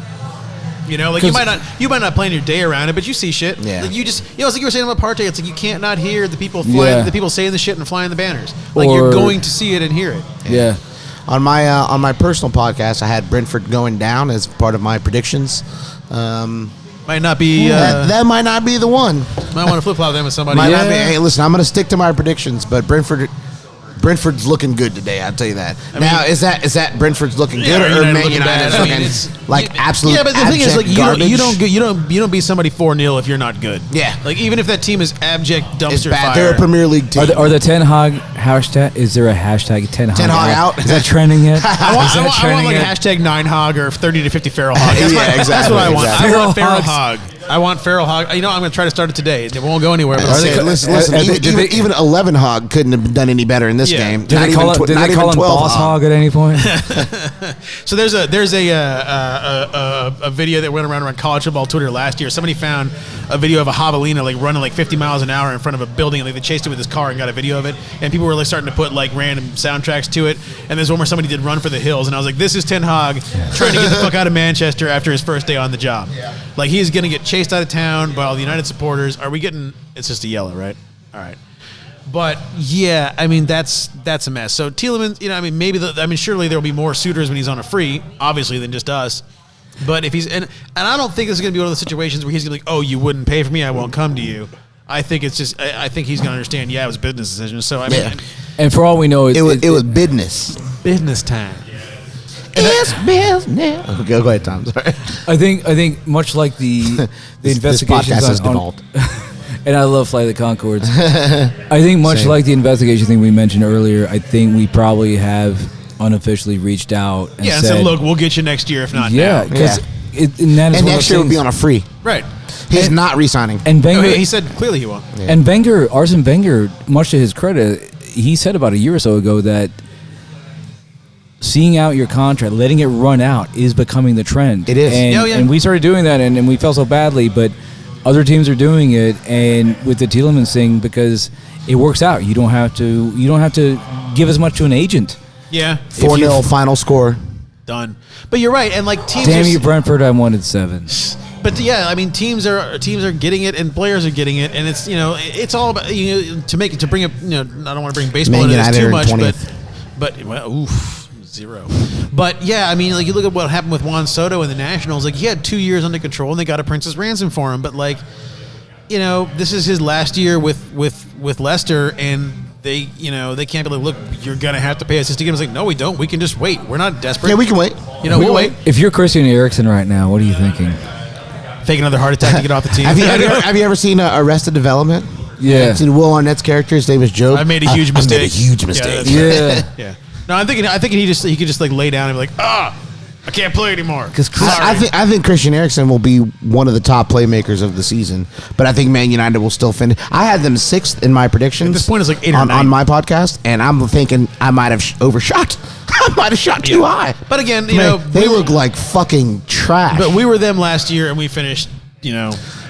You know, like you might not plan your day around it, but you see shit. Yeah. Like it's like you were saying about Partey. It's like you can't not hear the people flying, the people saying the shit and flying the banners. Like you're going to see it and hear it. Yeah. On my personal podcast, I had Brentford going down as part of my predictions. Might not be. That might not be the one. Might want to flip flop them with somebody. Might not be. Hey, listen, I'm going to stick to my predictions, but Brentford's looking good today. I'll tell you that. Now, is that Brentford's looking good or Man United's looking like absolute? Yeah, but the thing is, like garbage? you don't beat somebody 4-0 if you're not good. Yeah. Like even if that team is abject dumpster It's bad. fire. They're a Premier League team. Are the Ten Hag hashtag? Is there a hashtag Ten Hag? Ten Hag out? Is that trending yet? I want like a yet? hashtag 9 hog or 30 to 50 feral hog. That's Yeah, that's what I want. exactly. I want feral Feral hog. I want feral hog. You know, I'm going to try to start it today. It won't go anywhere. But I'll say it. Listen, even 11 hog couldn't have done any better in this game. Did they call him Boss Hog at any point? So there's a video that went around college football Twitter last year. Somebody found a video of a javelina like running like 50 miles an hour in front of a building, and like they chased it with his car and got a video of it. And people were like starting to put like random soundtracks to it. And there's one where somebody did Run for the Hills, and I was like, this is Ten Hag trying to get the fuck out of Manchester after his first day on the job. Yeah. Like he's gonna get chased out of town by all the United supporters. Are we getting? It's just a yellow, right? All right. But yeah, I mean that's a mess. So Tielemans, I mean maybe surely there'll be more suitors when he's on a free, obviously, than just us. But if he's and I don't think this is going to be one of those situations where he's going to be like, oh, you wouldn't pay for me, I won't come to you. I think it's just I think he's going to understand. Yeah, it was a business decision. So I mean, and for all we know, it was business. Business time. It's business. Okay, go ahead, Tom. Sorry. I think much like the investigations this podcast is devolved. And I love Flight of the Conchords. I think much like the investigation thing we mentioned earlier, I think we probably have unofficially reached out and said, look, we'll get you next year if not now. Yeah, and next year will be on a free. Right. He's not re-signing. And Wenger, he said clearly he won't. Yeah. And Arsene Wenger, much to his credit, he said about a year or so ago that seeing out your contract, letting it run out, is becoming the trend. It is. And we started doing that, and we felt so badly, but other teams are doing it, and with the Tielemans thing, because it works out. You don't have to give as much to an agent. Yeah. 4-0 final score. Done. But you're right, and like teams. Damn you, Brentford! I wanted 7. But yeah, I mean, teams are getting it, and players are getting it, and it's it's all about to bring up. I don't want to bring baseball into this too much, but well, oof. 0. But yeah, I mean, like you look at what happened with Juan Soto in the Nationals. Like he had 2 years under control, and they got a Princess ransom for him. But like, this is his last year with Leicester, and they can't be like, look, you're gonna have to pay us just to get him. It's like, no, we don't. We can just wait. We're not desperate. Yeah, we can wait. We can wait. If you're Christian Eriksen right now, what are you thinking? Fake another heart attack to get off the team. Have you ever seen Arrested Development? Yeah. Seen Will Arnett's character? His name is Joe. I made a huge mistake. I made a huge mistake. Yeah. Yeah. No, I'm thinking he could just like lay down and be like, I can't play anymore. Because I think Christian Eriksen will be one of the top playmakers of the season, but I think Man United will still finish. I had them 6th in my predictions. At this point, it's like 8 or 9 on my podcast, and I'm thinking I might have overshot. I might have shot too high. But again, they look like fucking trash. But we were them last year, and we finished.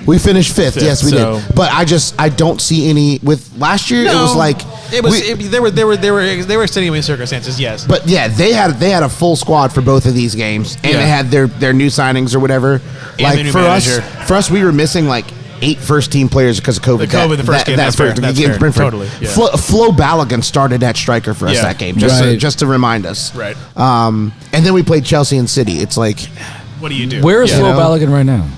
We finished 5th. Yes, we did. But I don't see any with last year. It was like they were extenuating circumstances. Yes, but yeah, they had a full squad for both of these games, and they had their new signings or whatever. And like for us, we were missing like 8 first team players because of COVID. The first game. That's fair. Totally. Yeah. Flo Balogun started at striker for us that game, just to remind us. Right. And then we played Chelsea and City. It's like, what do you do? Where is Flo Balogun right now?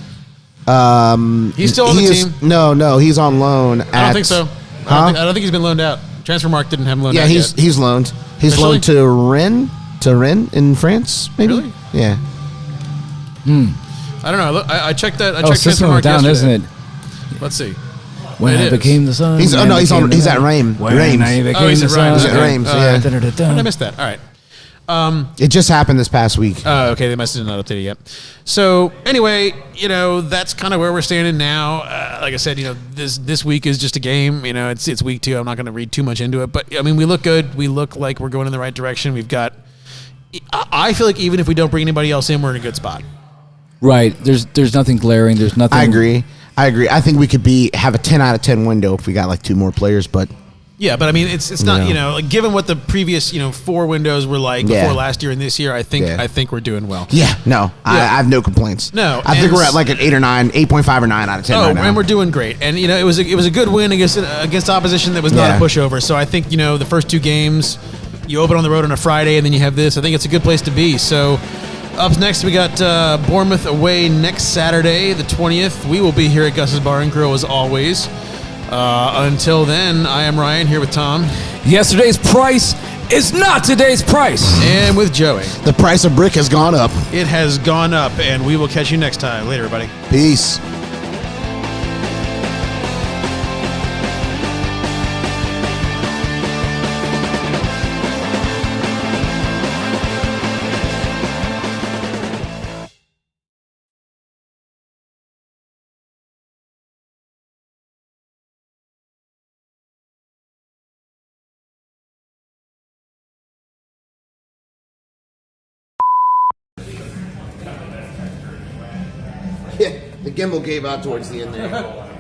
He's still on the team. No, he's on loan. I don't think so. I don't think he's been loaned out. Transfermarkt didn't have him loaned out. Yeah, he's loaned. He's loaned to Rennes in France, maybe. Really? Yeah. I don't know. I checked that. I checked system Transfermarkt down, yesterday. isn't it? Let's see. When it became the sun. He's at Reims. When I became he's the at sun. Reims. At Reims. How Yeah. did I miss that? All right. It just happened this past week. Oh, okay. They must have not updated yet. So anyway, that's kind of where we're standing now. Like I said, this week is just a game. It's week 2. I'm not going to read too much into it, but I mean, we look good. We look like we're going in the right direction. We've got. I feel like even if we don't bring anybody else in, we're in a good spot. Right. There's nothing glaring. There's nothing. I agree. I think we could have a 10 out of 10 window if we got like 2 more players, but. Yeah, but I mean, it's not like given what the previous 4 windows were like before last year and this year, I think we're doing well. Yeah, no, I have no complaints. No, I think we're at like an 8 or 9, 8.5 or 9 out of 10 right now. And we're doing great. And it was a good win against opposition that was not a pushover. So I think the first 2 games, you open on the road on a Friday and then you have this. I think it's a good place to be. So up next we got Bournemouth away next Saturday, the 20th. We will be here at Gus's Bar and Grill as always. Until then, I am Ryan here with Tom. Yesterday's price is not today's price. And with Joey. The price of brick has gone up. It has gone up, and we will catch you next time. Later, everybody. Peace. Yeah, the gimbal gave out towards the end there.